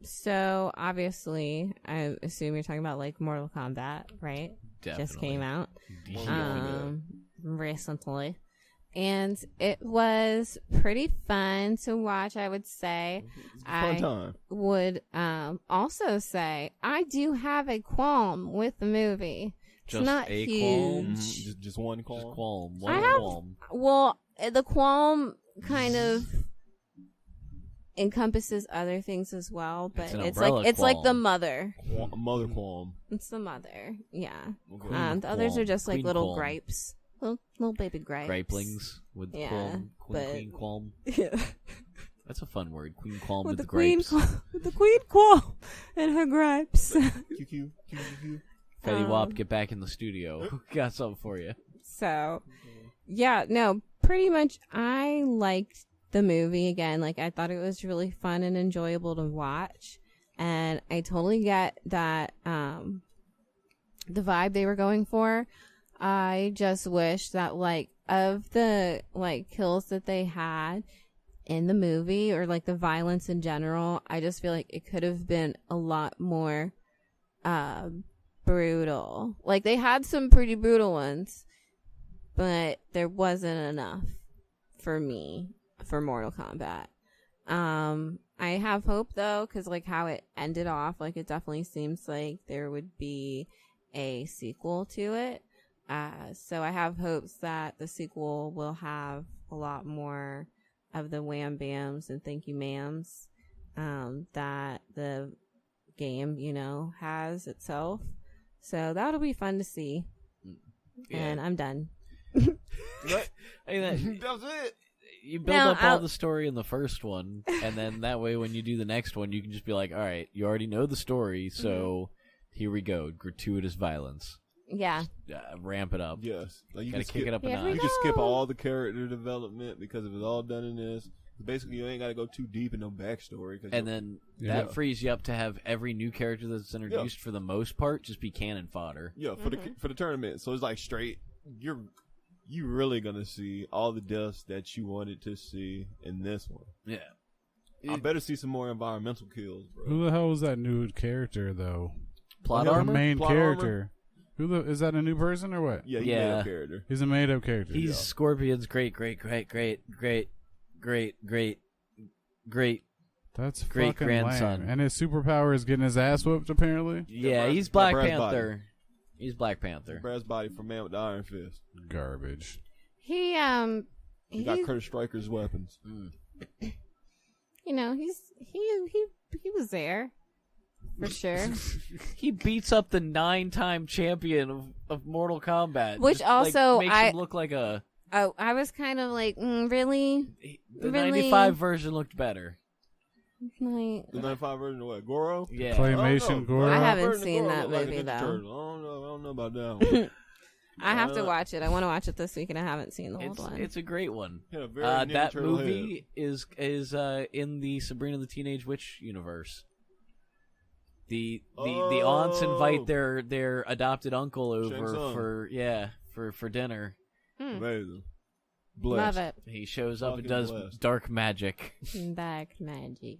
So obviously, I assume you're talking about like Mortal Kombat, right? Definitely. Just came out Definitely. recently, and it was pretty fun to watch. I would say. It's a fun time. Would also say I do have a qualm with the movie. Just it's not a huge. qualm? Just one qualm. Just qualm. I One have- qualm. Well, the qualm kind of encompasses other things as well, but an it's umbrella like it's like the qualm. mother. Mother qualm. It's the mother. Yeah. Okay. The others are just like Queen little qualm. gripes, little baby gripes. Gripelings with Yeah, qualm. but- Queen qualm. Yeah. That's a fun word. Queen qualm With with the the queen, grapes. with the queen qualm and her gripes. QQ. Fetty Wap, get back in the studio. Got something for you. So, yeah, no, pretty much I liked the movie again. Like, I thought it was really fun and enjoyable to watch. And I totally get that, the vibe they were going for. I just wish that, like, of the, like, kills that they had in the movie or, like, the violence in general, I just feel like it could have been a lot more, brutal. Like, they had some pretty brutal ones, but there wasn't enough for me for Mortal Kombat. I have hope though, because like how it ended off, like it definitely seems like there would be a sequel to it. So I have hopes that the sequel will have a lot more of the wham bams and thank you ma'ams that the game, you know, has itself. So that'll be fun to see. Yeah. And I'm done. Hey, That's it. you build Now, up all the story in the first one, and then that way when you do the next one, you can just be like, all right, you already know the story, so here we go. Gratuitous violence. Yeah. Ramp it up. Yes. Like you Gotta can kick skip, it up a Here we notch. You can skip go. all the character development because it was all done in this. Basically, you ain't got to go too deep in no backstory. And then Yeah. that frees you up to have every new character that's introduced for the most part just be cannon fodder. yeah, for the tournament. So it's like straight. You really gonna see all the deaths that you wanted to see in this one. Yeah. I better see some more environmental kills, bro. Who the hell was that new character though? Plot Yeah, The armor? main Plot character. Is that a new person or what? Yeah, he made Yeah. a character. He's a made up character. He's Scorpion's great. That's great fucking grandson. lame. And his superpower is getting his ass whooped apparently. Yeah, Brad- he's Black Brad's Panther. He's Black Panther. Brad's body for Man with the Iron Fist. Garbage. He He got Curtis Stryker's weapons. you know, he was there for sure. He beats up the 9-time champion of Mortal Kombat. Which Just, also makes him look like a. Oh, I was kind of like, really? The Really? 95 version looked better. Like, The 95 version of what? Goro? Yeah. Claymation Goro. I haven't Version of seen Goro that looked like a movie, Ninja though. Turtle. I don't know about that one. I have to watch it. I want to watch it this week, and I haven't seen the old one. It's a great one. He had a very Ninja That Turtle movie is in the Sabrina the Teenage Witch universe. The aunts invite their adopted uncle over Shang for dinner. Amazing. Love Blessed. it. He shows up and Fucking does blessed. dark magic. Dark magic.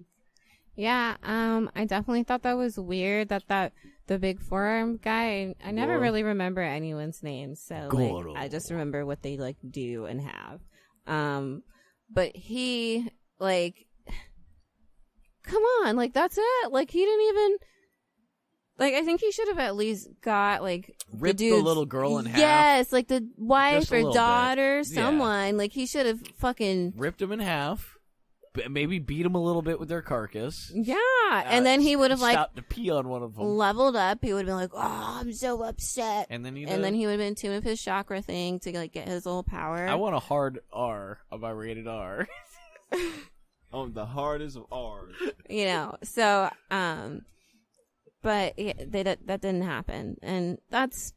Yeah, I definitely thought that was weird that the big forearm guy, I never Goro. really remember anyone's names, so Goro. like, I just remember what they like do and have. But he like, come on, like that's it. Like he didn't even, like I think he should have at least got like Ripped the dude's- little girl in half. Yes, like the wife Just a or little bit. daughter, Yeah. someone. Like he should have fucking. Ripped him in half. Maybe beat him a little bit with their carcass. Yeah, and then he would have like stopped to pee on one of them. leveled up. He would have been like, "Oh, I'm so upset," And then he would have been tuned with his chakra thing to like get his little power. I want a hard R on my rated R. On the hardest of R's. you know. So, But that didn't happen, and that's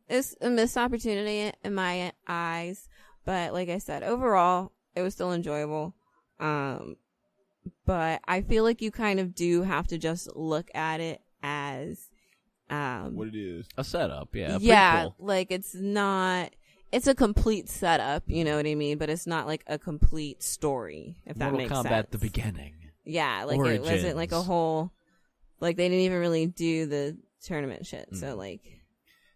it's a missed opportunity in my eyes. But like I said, overall, it was still enjoyable. But I feel like you kind of do have to just look at it as what it is. A setup, yeah. Yeah, Prequel. like it's not. It's a complete setup, you know what I mean? But it's not like a complete story, if that makes sense. Mortal Kombat: The Beginning. Yeah, like Origins. it wasn't like a whole. Like they didn't even really do the tournament shit. So like.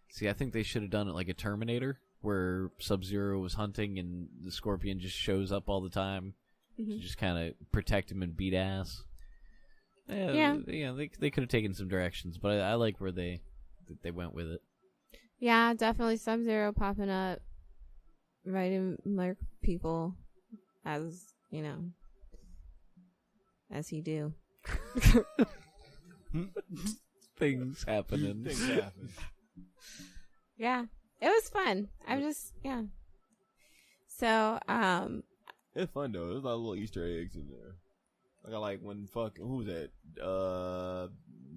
See, I think they should have done it like a Terminator, where Sub-Zero was hunting and the Scorpion just shows up all the time to just kind of protect him and beat ass. Yeah, they could have taken some directions, but I like where they went with it. Yeah, definitely Sub-Zero popping up, writing like people, as you know, as he do. Things happening. Things happen. Yeah, it was fun. So, It's fun though. There's a lot of little Easter eggs in there. Like I like when who was that?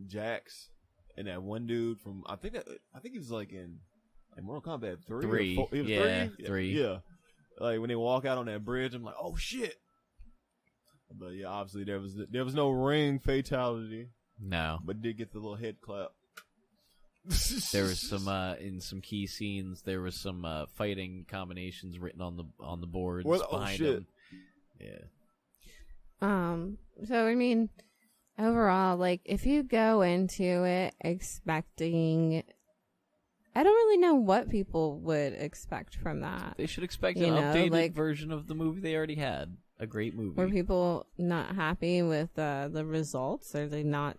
Jax and that one dude from I think he was like in Mortal Kombat 3. 3. Or 4. He was Yeah, 3? 3. Yeah. Like when they walk out on that bridge, I'm like, oh shit. But yeah, obviously there was no ring fatality. No, But did get the little head clap. there was some in some key scenes. There was some fighting combinations written on the boards behind shit. him. Yeah. so I mean, overall, like if you go into it expecting, I don't really know what people would expect from that. They should expect You an know, updated like- version of the movie they already had. A great movie. Were people not happy with the results? Are they not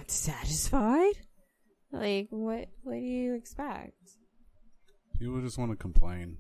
satisfied? Like, what do you expect? People just want to complain.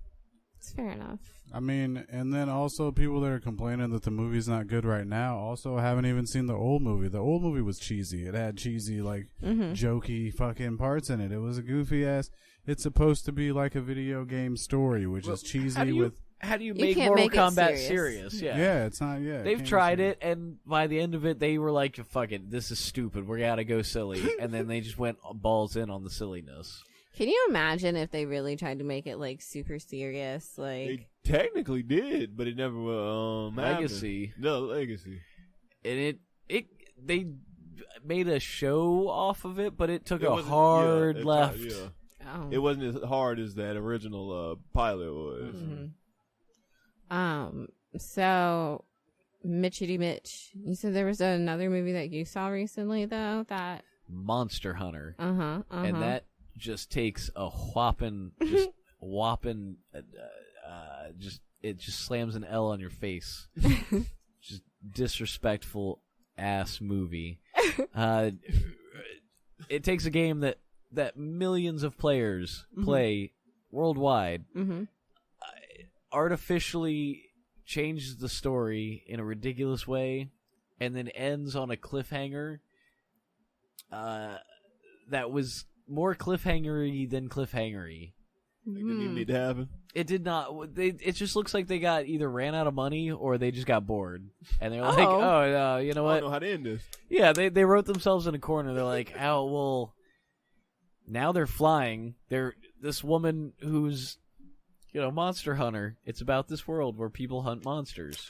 It's fair enough. I mean, and then also people that are complaining that the movie's not good right now also haven't even seen the old movie. The old movie was cheesy. It had cheesy, like, jokey fucking parts in it. It was a goofy ass. It's supposed to be like a video game story, which is cheesy with... How do you You make can't Mortal make it Kombat serious. Yeah. Yeah, it's not. Yeah, They've tried it, and by the end of it, they were like, "Fuck it, this is stupid. We gotta go silly." And then they just went balls in on the silliness. Can you imagine if they really tried to make it like super serious? Like, They technically did, but it never Legacy. happened. No, Legacy. And they made a show off of it, but it took It a wasn't- hard yeah, left. oh. It wasn't as hard as that original pilot was. So Mitchity Mitch, you said there was another movie that you saw recently, though. That Monster Hunter, and and that just takes a whopping, it just slams an L on your face. Just disrespectful ass movie. It takes a game that millions of players play worldwide, artificially changes the story in a ridiculous way, and then ends on a cliffhanger that was more cliffhangery than cliffhangery. It didn't even need to happen. It did not. It just looks like they got either ran out of money or they just got bored, and they're like, "Oh, you know I what? don't know how to end this. Yeah, they wrote themselves in a corner. They're like, "Oh, well, now they're flying. They're this woman who's, monster hunter. It's about this world where people hunt monsters.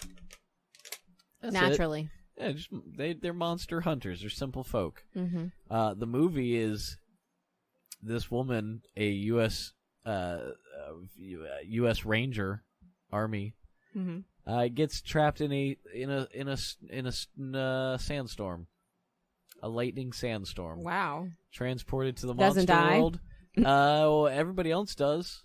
That's naturally. it. Yeah, they're monster hunters. They're simple folk. Mm-hmm. The movie is this woman, a U.S. U.S. Ranger Army, gets trapped in a sandstorm, a lightning sandstorm. Wow. Transported to the Doesn't monster die? world. Well, everybody else does,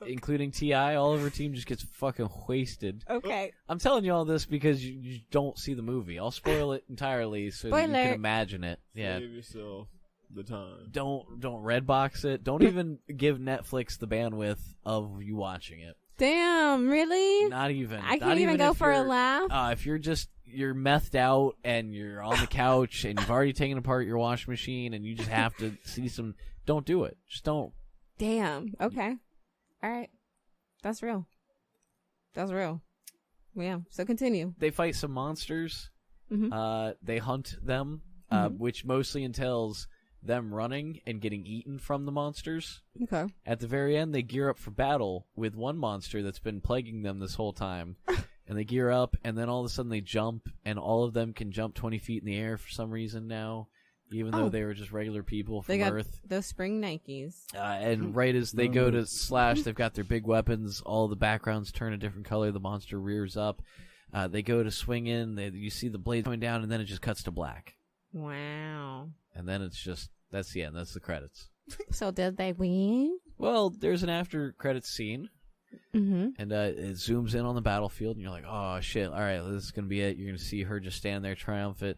including T.I. All of her team just gets fucking wasted. Okay. I'm telling you all this because you don't see the movie. I'll spoil it entirely so that you can imagine it. Yeah. Save yourself the time. Don't Redbox it. Don't even give Netflix the bandwidth of you watching it. Damn, really? Not even. I Not can't even go if for a you're- laugh. If you're methed out and you're on the couch and you've already taken apart your washing machine and you just have to see some, don't do it. Just don't. Damn. Okay. All right. That's real. Yeah. So continue. They fight some monsters They hunt them, which mostly entails them running and getting eaten from the monsters. Okay. At the very end, they gear up for battle with one monster that's been plaguing them this whole time. And they gear up, and then all of a sudden they jump, and all of them can jump 20 feet in the air for some reason now, even though they were just regular people from Earth. Those spring Nikes. And right as they go to slash, they've got their big weapons. All the backgrounds turn a different color. The monster rears up. They go to swing in. You see the blade going down, and then it just cuts to black. Wow. And then it's just, that's the end. That's the credits. So did they win? Well, there's an after credits scene. And it zooms in on the battlefield, and you're like, oh, shit. All right, this is going to be it. You're going to see her just stand there triumphant.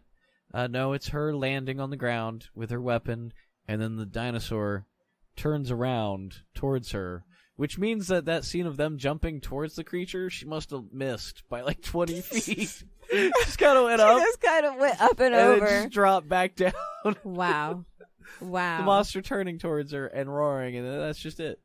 No, it's her landing on the ground with her weapon, and then the dinosaur turns around towards her, which means that scene of them jumping towards the creature, she must have missed by like 20 feet. Just kind of went up. Just kind of went up and then over. just dropped back down. Wow. The monster turning towards her and roaring, and then that's just it.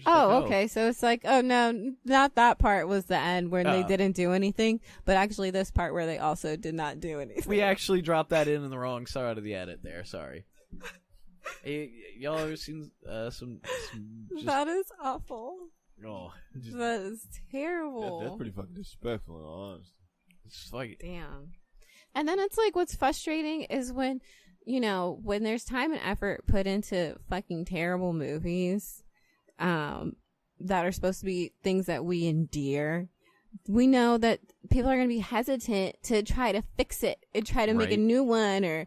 Okay. So it's like, oh no, not that part was the end where they didn't do anything, but actually this part where they also did not do anything. We actually dropped that in the wrong side of the edit there. Sorry. Hey, y'all ever seen some just... That is awful. Oh, that is terrible. That's pretty fucking disrespectful, in all honesty. It's like, damn. And then it's like, what's frustrating is when, when there's time and effort put into fucking terrible movies, that are supposed to be things that we endear. We know that people are going to be hesitant to try to fix it and try to make a new one, or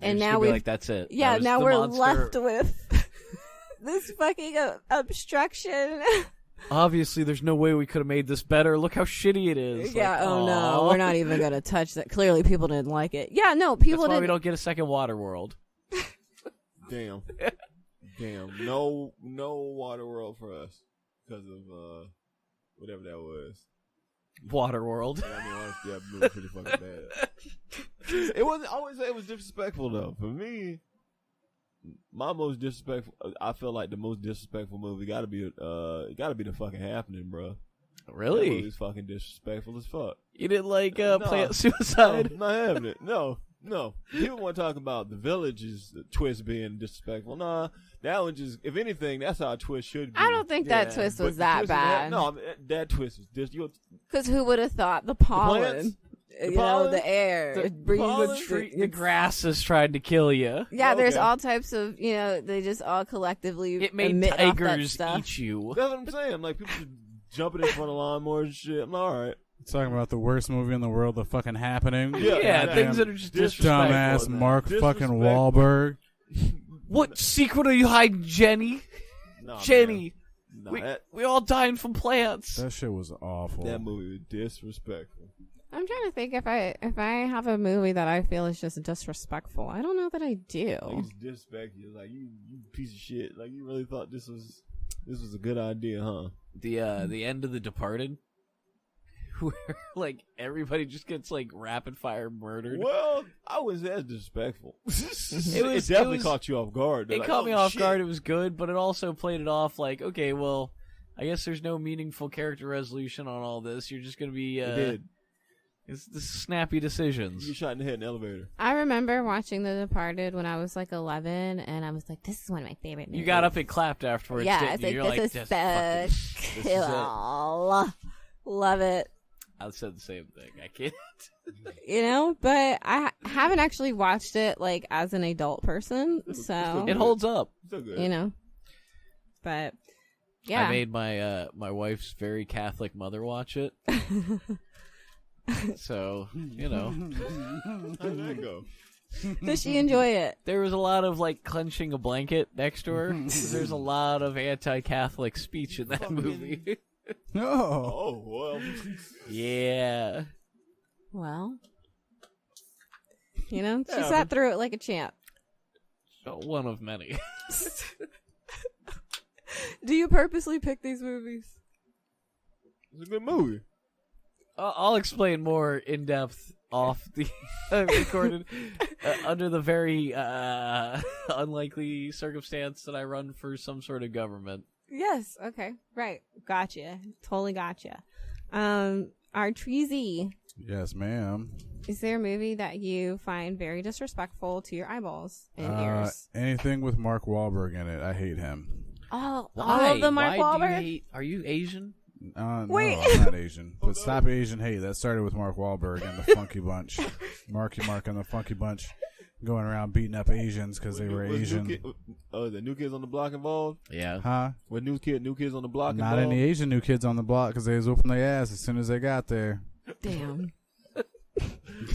and now we're like, that's it. Yeah, that now we're monster. left with this fucking obstruction. Obviously, there's no way we could have made this better. Look how shitty it is. Yeah, like, no, we're not even going to touch that. Clearly, people didn't like it. Yeah, no, people That's why didn't. we don't get a second Waterworld. Damn. Damn. No Waterworld for us because of whatever that was. Waterworld. Yeah, I mean, honestly, that movie pretty fucking bad. It wasn't. I wouldn't say it was disrespectful though. For me, my most disrespectful. I feel like the most disrespectful movie got to be the fucking Happening, bro. Really? That movie's fucking disrespectful as fuck. You didn't like Plant Suicide? No, not having it. No. People want to talk about the Village's twist being disrespectful. Nah, that one just, if anything, that's how a twist should be. I don't think that twist was that bad. That twist was just, because who would have thought the pollen? The air. The grass is trying to kill you. Yeah, there's all types of, they just all collectively it made emit tigers off that eat you. That's what I'm saying. Like, people just jumping in front of lawnmowers and shit. I'm like, all right. Talking about the worst movie in the world, The Fucking Happening. Yeah, things that are just disrespectful. Dumbass Mark fucking Wahlberg. What secret are you hiding, Jenny? No, Jenny. No, we all dying from plants. That shit was awful. That movie was disrespectful. I'm trying to think if I have a movie that I feel is just disrespectful. I don't know that I do. Like, it's disrespectful. Like, you piece of shit. Like, you really thought this was a good idea, huh? The end of The Departed, where like everybody just gets like rapid fire murdered. Well, I was as disrespectful. It definitely caught you off guard. It caught me off guard. It was good, but it also played it off like, okay, well, I guess there's no meaningful character resolution on all this. You're just gonna be it's the snappy decisions. You shot in the head in the elevator. I remember watching The Departed when I was like 11, and I was like, "This is one of my favorite movies." You got up and clapped afterwards. Yeah, didn't it's you? like, You're this is so cool. Love it. I said the same thing. I can't. But I haven't actually watched it like as an adult person, so it holds up. So good. But yeah, I made my my wife's very Catholic mother watch it. So, How did that go? Does she enjoy it? There was a lot of like clenching a blanket next to her. There's a lot of anti-Catholic speech in that movie. No. Oh, well. Yeah. Well, she sat through it like a champ. One of many. Do you purposely pick these movies? It's a good movie. I'll explain more in depth off the recorded under the very unlikely circumstance that I run for some sort of government. Yes. Okay. Right. Gotcha. Totally gotcha. Our Treasy. Yes, ma'am. Is there a movie that you find very disrespectful to your eyeballs and ears? Anything with Mark Wahlberg in it, I hate him. All Why? of the Mark Why do Wahlberg? you hate? Are you Asian? Wait. No, I'm not Asian. But stop Asian hate. That started with Mark Wahlberg and the Funky Bunch. Marky Mark and the Funky Bunch going around beating up Asians because they were Asian. The New Kids on the Block involved? Yeah. Huh? With New Kids on the Block Not involved? any Asian New Kids on the block because they was whooping their ass as soon as they got there. Damn.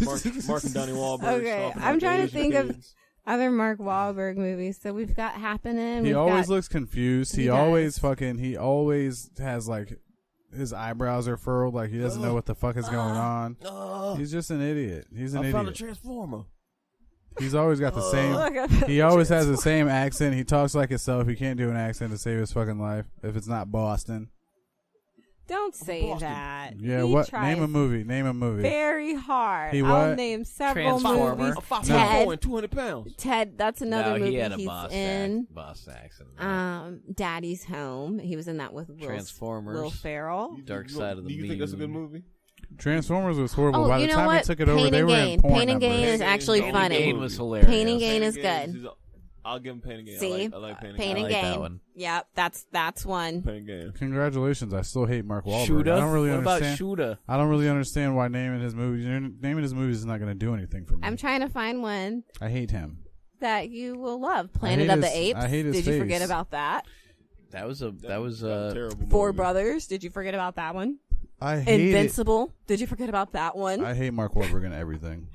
Mark and Donnie Wahlberg. Okay, I'm trying to think of other Mark Wahlberg movies. So we've got Happening. He we've always got, looks confused. He He always does. he always has like his eyebrows are furrowed like he doesn't know what the fuck is going on. He's just an idiot. He's an I found a idiot. Transformer. He's always got the same. He always has the same accent. He talks like himself. He can't do an accent to save his fucking life if it's not Boston. Don't say that. Yeah, He what? tries Name a movie. Name a movie. Very hard. He I'll what? name several Transformer. movies. A 5'4" Ted. and 200 pounds. Ted. That's another No, movie he had a he's boss in. accent. Daddy's Home. He was in that with Transformers. Will Ferrell. Dark Side of the Do you think that's a good Moon. movie? Transformers was horrible. Oh, By you the know time what? they took it over, Pain they and were Gain. in porn Pain and numbers. Gain is actually Pain and funny. Gain was hilarious. Pain and Gain is good. I'll give him Pain and Gain. See? I like Pain and Pain Gain. and like that Gain. one. Yep, that's one. Pain and Gain. Congratulations. I still hate Mark Wahlberg. Shooter. I don't really what about understand. Shooter? I don't really understand why naming his movies is not going to do anything for me. I'm trying to find one I hate him. that you will love. Planet hate of the his- Apes. I hate his Did you forget face. about that? That was terrible. Four movie. Brothers. Did you forget about that one? I hate it. Invincible. Did you forget about that one? I hate Mark Wahlberg in everything.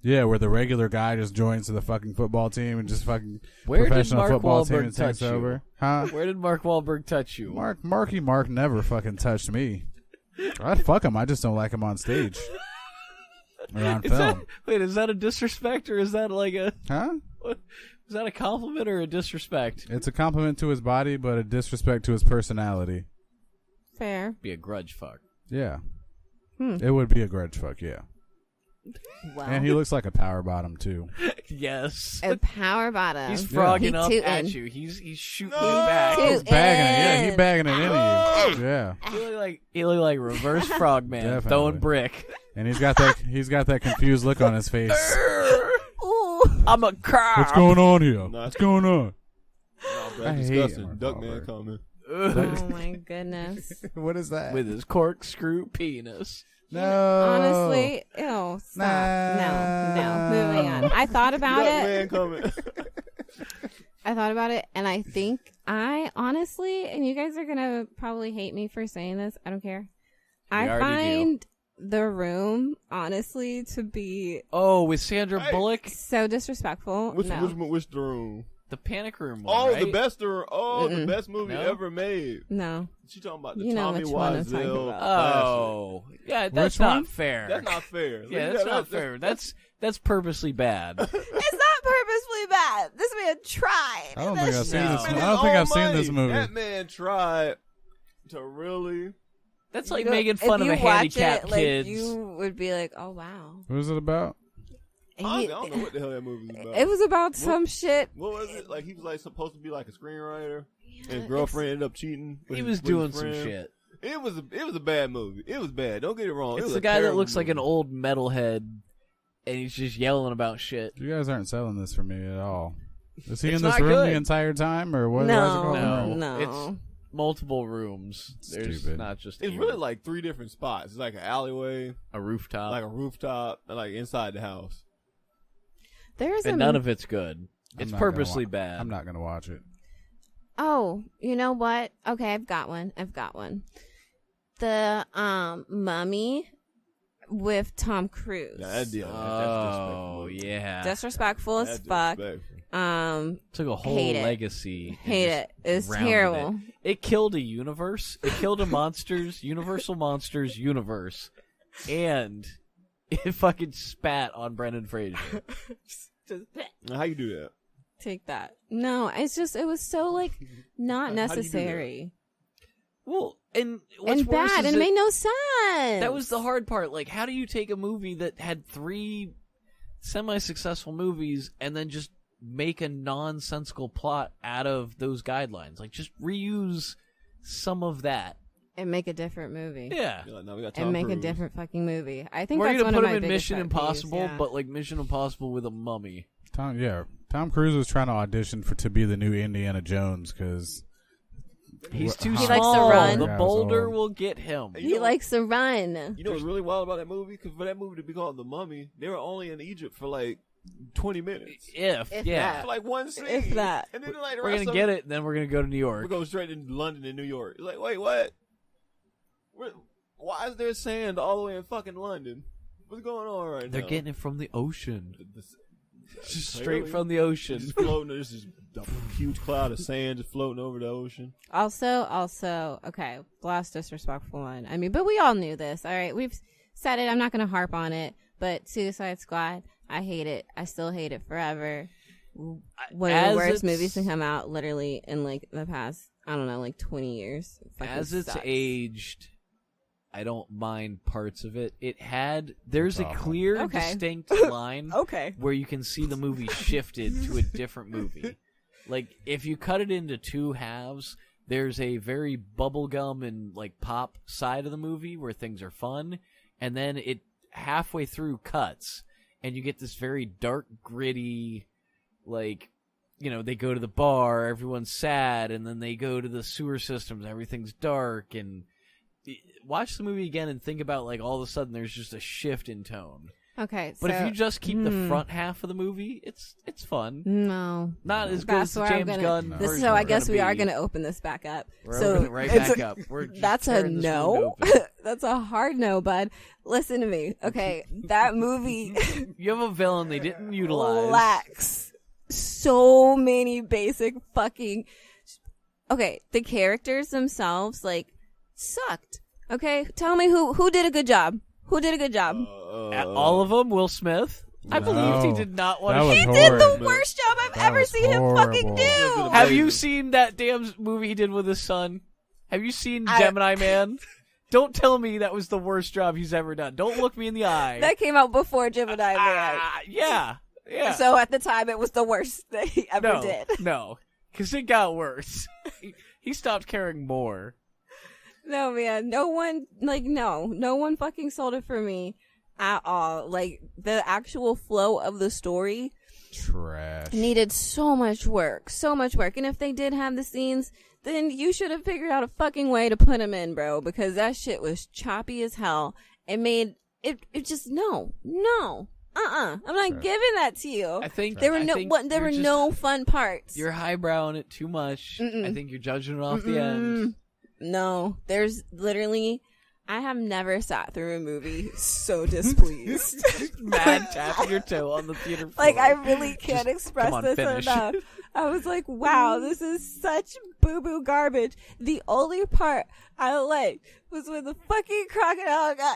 Yeah, where the regular guy just joins to the fucking football team and just fucking Where did professional Mark football team Wahlberg and takes touch you? over. Huh? Where did Mark Wahlberg touch you? Marky Mark never fucking touched me. I'd fuck him. I just don't like him on stage or on film. Is that a disrespect or is that like a? Huh? Is that a compliment or a disrespect? It's a compliment to his body, but a disrespect to his personality. Fair. Be a grudge fuck. Yeah. It would be a grudge fuck, yeah. Well, And he looks like a power bottom, too. Yes. a power bottom. He's frogging He up tootin'. at you. He's shooting you back. Tootin'. Bagging it. Yeah, he's bagging it into you. Yeah. He look like reverse frogman Definitely. throwing brick. And he's got that confused look on his face. Ooh. I'm a crowd. What's going on here? Nah, What's going on? No, bro, I that's hate disgusting. Mark Duckman Wahlberg. coming. Oh my goodness. What is that? With his corkscrew penis. No. Honestly, ew. Stop. No. Moving on. I thought about it. Duckman coming. I thought about it, and I think I honestly, and you guys are gonna probably hate me for saying this. I don't care. I already find The Room honestly to be Oh, with Sandra Bullock, so disrespectful. Which no. the room? the Panic Room one. Oh, right? the best room. Oh, the best movie No? ever made. No. She talking about the You know Tommy which one I'm talking Wiseau. about. Oh, yeah, that's Which not one? fair. That's not fair. Yeah, that's not fair. That's purposely bad. It's not purposely bad. This man tried. I don't think I've seen No. this. I don't think I've seen this movie. That man tried to really. That's like You know, making fun if of you a watch handicapped it, like, kids. you would be like, oh wow. What is it about? I don't know what the hell that movie was about. It was about some shit. What was it? Like he was like supposed to be like a screenwriter. Yeah, His girlfriend ended up cheating. with He his- was with doing his some friend. shit. It was a bad movie. It was bad. Don't get it wrong. It It's was the a guy that terrible looks like an movie. old metalhead, and he's just yelling about shit. You guys aren't selling this for me at all. Is he It's in this not room good. the entire time, or what? No. why is it called No, Room? No. it's multiple rooms. There's Stupid. not just It's a really room. like 3 different spots. It's like an alleyway, a rooftop, like a rooftop, and like inside the house. There's and a none of it's good. I'm It's not gonna purposely wa- bad. I'm not gonna watch it. Oh, you know what? Okay, I've got one. The Mummy with Tom Cruise. Yeah, that's Oh disrespectful. yeah, Disrespectful as That's fuck. disrespectful. took a whole hate it. legacy. and Hate just it. It's rounded terrible. It killed a universe. It killed a Universal Monsters universe, and it fucking spat on Brendan Fraser. How you do that? Take that. No, it's just it was so like not How do you do that? necessary Well, and what's and worse bad, is and it made no sense. that was the hard part. Like, how do you take a movie that had 3 semi-successful movies and then just make a nonsensical plot out of those guidelines? Like, just reuse some of that. And make a different movie. Yeah. You're like, no, we got Tom And make a Cruise. different fucking movie. I think We're that's gonna one put of him my in biggest Mission pet Impossible, peeves, yeah. but like Mission Impossible with a mummy. Tom Cruise was trying to audition to be the new Indiana Jones because He's too He small. likes to run. The Yeah, boulder so- will get him. Hey, He likes to run. You know what's really wild about that movie? Because for that movie to be called The Mummy, they were only in Egypt for like 20 minutes. If Yeah. For like one scene. If that. And then like the We're rest gonna of get it, and then we're gonna go to New We're York. going straight into London and New York. It's like, wait, what? Why is there sand all the way in fucking London? What's going on right They're now? getting it from the ocean. Just straight Clearly. from the ocean. Just floating. There's this huge cloud of sand just floating over the ocean. Also, okay, last disrespectful one. I mean, but we all knew this, all right? We've said it. I'm not going to harp on it, but Suicide Squad, I hate it. I still hate it forever. One of As the worst it's- movies to come out, literally, in, like, the past, I don't know, like, 20 years. It fucking As it's sucks. aged, I don't mind parts of it. There's a problem. clear, Okay. distinct line Okay. where you can see the movie shifted to a different movie. Like, if you cut it into two halves, there's a very bubblegum and, like, pop side of the movie where things are fun, and then it halfway through cuts, and you get this very dark, gritty, like, you know, they go to the bar, everyone's sad, and then they go to the sewer systems, everything's dark, and watch the movie again and think about, like, all of a sudden there's just a shift in tone. Okay, But so, if you just keep the front half of the movie, it's fun. No. Not as good That's as the where I'm James gonna. Gunn This is version how I we're guess gonna we are be. going to open this back up. We're so opening it right it's back a- up. We're just That's a tearing this wound no. open. That's a hard no, bud. Listen to me. Okay, that movie You have a villain they didn't utilize. lacks so many basic fucking. Okay, the characters themselves like sucked. Okay, tell me who did a good job. Who did a good job? All of them, Will Smith. I believed he did not want That to. was He horrid. did the worst job I've That ever was seen him fucking horrible. do. Have you seen that damn movie he did with his son? Have you seen I- Gemini Man? Don't tell me that was the worst job he's ever done. Don't look me in the eye. That came out before Gemini Man. Yeah. So at the time, it was the worst that he ever did. No, because it got worse. He stopped caring more. No, man. No one fucking sold it for me at all. Like, the actual flow of the story Trash. needed so much work. And if they did have the scenes, then you should have figured out a fucking way to put them in, bro, because that shit was choppy as hell. It made it just no. I'm not giving that to you. I think There were you're just- no fun parts. You're highbrowing it too much. Mm-mm. I think you're judging it off the end. No, there's literally, I have never sat through a movie so displeased. Mad tapping your toe on the theater floor. Like, I really can't Just, express come on, this finish. enough. I was like, wow, this is such boo-boo garbage. The only part I liked was when the fucking crocodile guy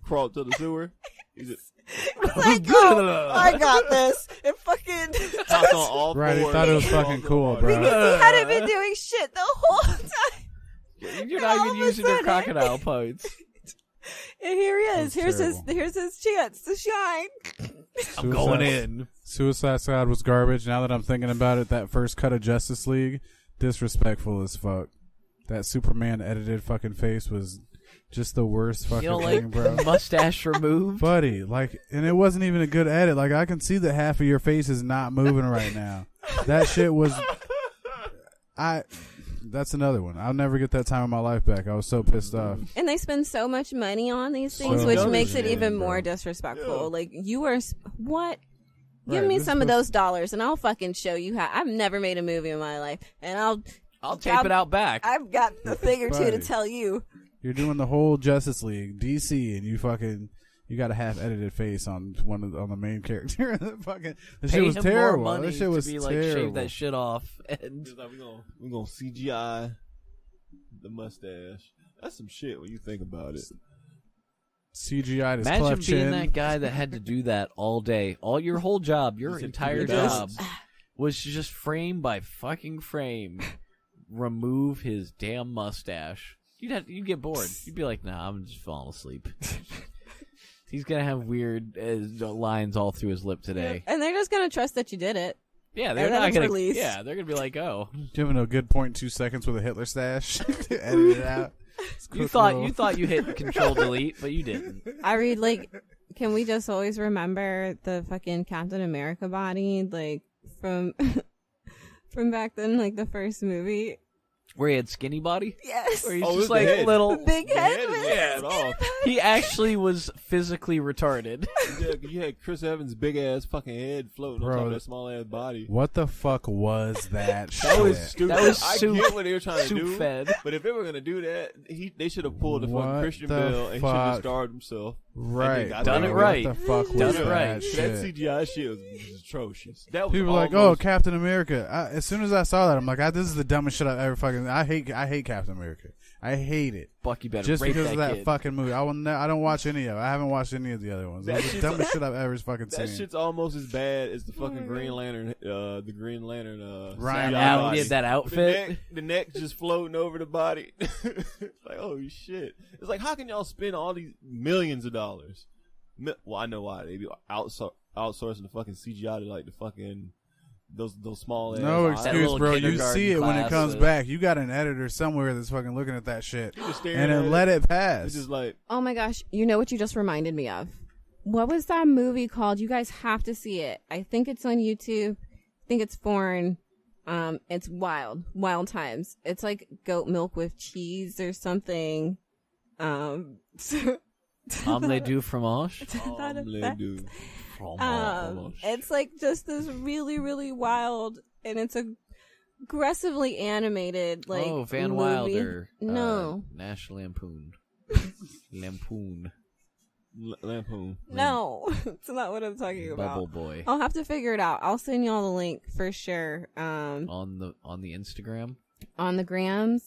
Crawled to the sewer. He's just was like, oh, I got this. And fucking... hopped on all Right, he fours. thought it was fucking cool, bro. Because he hadn't been doing shit the whole time. You're all not of even a using your sudden- crocodile pose. And here he is. That's Here's his chance to shine. I'm going in. Suicide Squad was garbage. Now that I'm thinking about it, that first cut of Justice League, disrespectful as fuck. That Superman edited fucking face was just the worst fucking You don't thing, like bro. mustache removed? Buddy, like, and it wasn't even a good edit. Like, I can see that half of your face is not moving right now. That shit was. That's another one. I'll never get that time of my life back. I was so pissed off. And they spend so much money on these things, So which much makes it money, even bro. more disrespectful. Like, you are what? Give Right, me this some of was- those dollars, and I'll fucking show you how. I've never made a movie in my life, and I'll tape it out back. I've got a thing or two to Buddy. tell you. You're doing the whole Justice League, DC, and you got a half edited face on on the main character. Fucking, the shit Pay was him terrible. more money That shit was to be like, terrible. shave that shit off. And He's like, we're gonna CGI the mustache. That's some shit when you think about it. CGI his imagine cleft being chin. that guy that had to do that all day. Your whole job, your Just entire do this. job was to just frame by fucking frame remove his damn mustache. You'd get bored. You'd be like, nah, I'm just falling asleep. He's gonna have weird lines all through his lip today. And they're just gonna trust that you did it. Yeah, they're And then not it's gonna. released. Yeah, they're gonna be like, oh, Giving a good 0.2 seconds with a Hitler stash to edit it out. You thought you hit Control Delete, but you didn't. I read like, can we just always remember the fucking Captain America body, like from from back then, like the first movie? Where he had skinny body? Yes. Where he's Oh, just the like head. little. Big head. The head was off. He actually was physically retarded. You had Chris Evans' big ass fucking head floating on top of that small ass body. What the fuck was that shit? That was stupid. That was I soup- get what they were trying to soup do, fed. but if they were gonna do that, they should have pulled the fucking What Christian the Bale and should have fuck? starred himself. Right. Done it What right. the fuck was Done it that right. That shit? CGI shit was atrocious. That was People were like, oh, Captain America. As soon as I saw that, I'm like, this is the dumbest shit I've ever fucking. I hate Captain America. I hate it. Bucky better Just rape because of that kid. fucking movie. I don't watch any of it. I haven't watched any of the other ones. That That's the shit's dumbest shit I've ever fucking that seen. shit's almost as bad as the fucking Green Lantern. The Green Lantern. Ryan CGI Al body. did that outfit. The neck just floating over the body. Like, oh shit! It's like, how can y'all spend all these millions of dollars? Well, I know why. They be outsourcing the fucking CGI to like the fucking those small ass. No eyes. excuse, bro. You kindergarten see it when it class comes of- back. You got an editor somewhere that's fucking looking at that shit You just staring and at then let it pass. It's just like, Oh my gosh, you know what you just reminded me of? What was that movie called? You guys have to see it. I think it's on YouTube. I think it's foreign. It's Wild Times. It's like goat milk with cheese or something. Omelette du fromage. dude. It's like just this really, really wild, and it's aggressively animated. Like Van movie. Wilder. No, National Lampoon. Lampoon. Lampoon. no, it's not what I'm talking about. Bubble Boy. I'll have to figure it out. I'll send y'all the link for sure. On the Instagram. On the grams,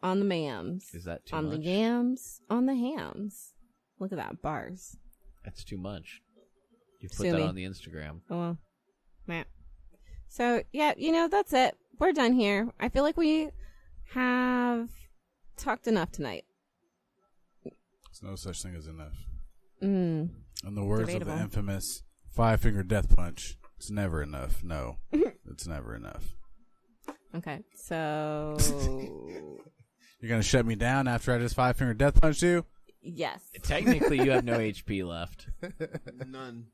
on the mams, Is that too on much? the yams, on the hams. Look at that, bars. That's too much. You put Sue that me. on the Instagram. Oh well. Meh. So yeah, that's it. We're done here. I feel like we have talked enough tonight. There's no such thing as enough. Mm. In the words Debatable. of the infamous 5-finger death punch, it's never enough. No, it's never enough. Okay, so You're gonna shut me down after I just 5-finger death punched you? yes. Technically, you have no HP left. None.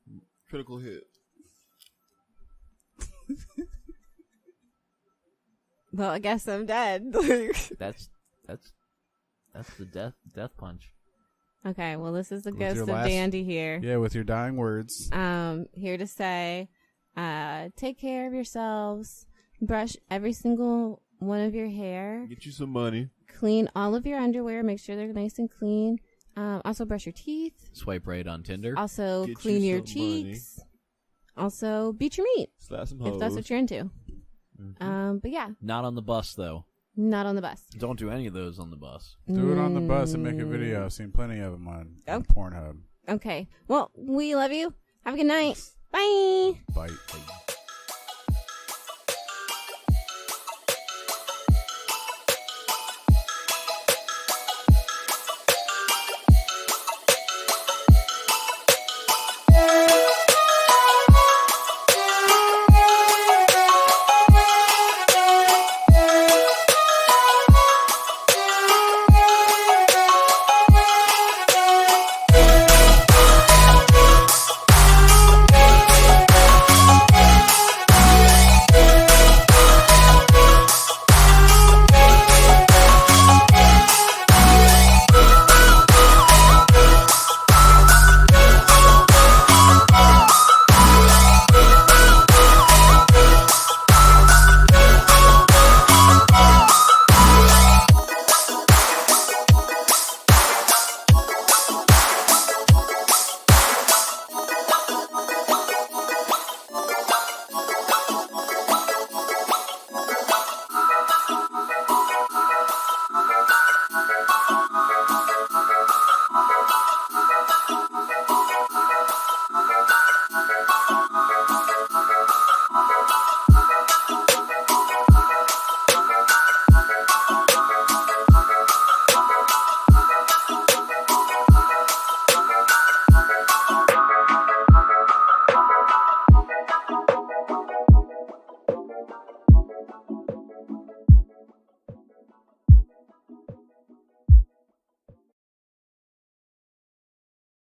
Critical hit. Well, I guess I'm dead. That's the death punch. Okay, well, this is the With ghost your of last- Dandy here. Yeah, with your dying words. Here to say, take care of yourselves. Brush every single one of your hair. Get you some money. Clean all of your underwear. Make sure they're nice and clean. Also, brush your teeth. Swipe right on Tinder. Also, Get clean you your some money. cheeks. Also, beat your meat Slap some if hoes. that's what you're into. But yeah, Not on the bus though. not on the bus. Don't do any of those on the bus. Do it on the bus and make a video. I've seen plenty of them on Oh. Pornhub. Okay. Well, we love you. Have a good night. Bye. Bite.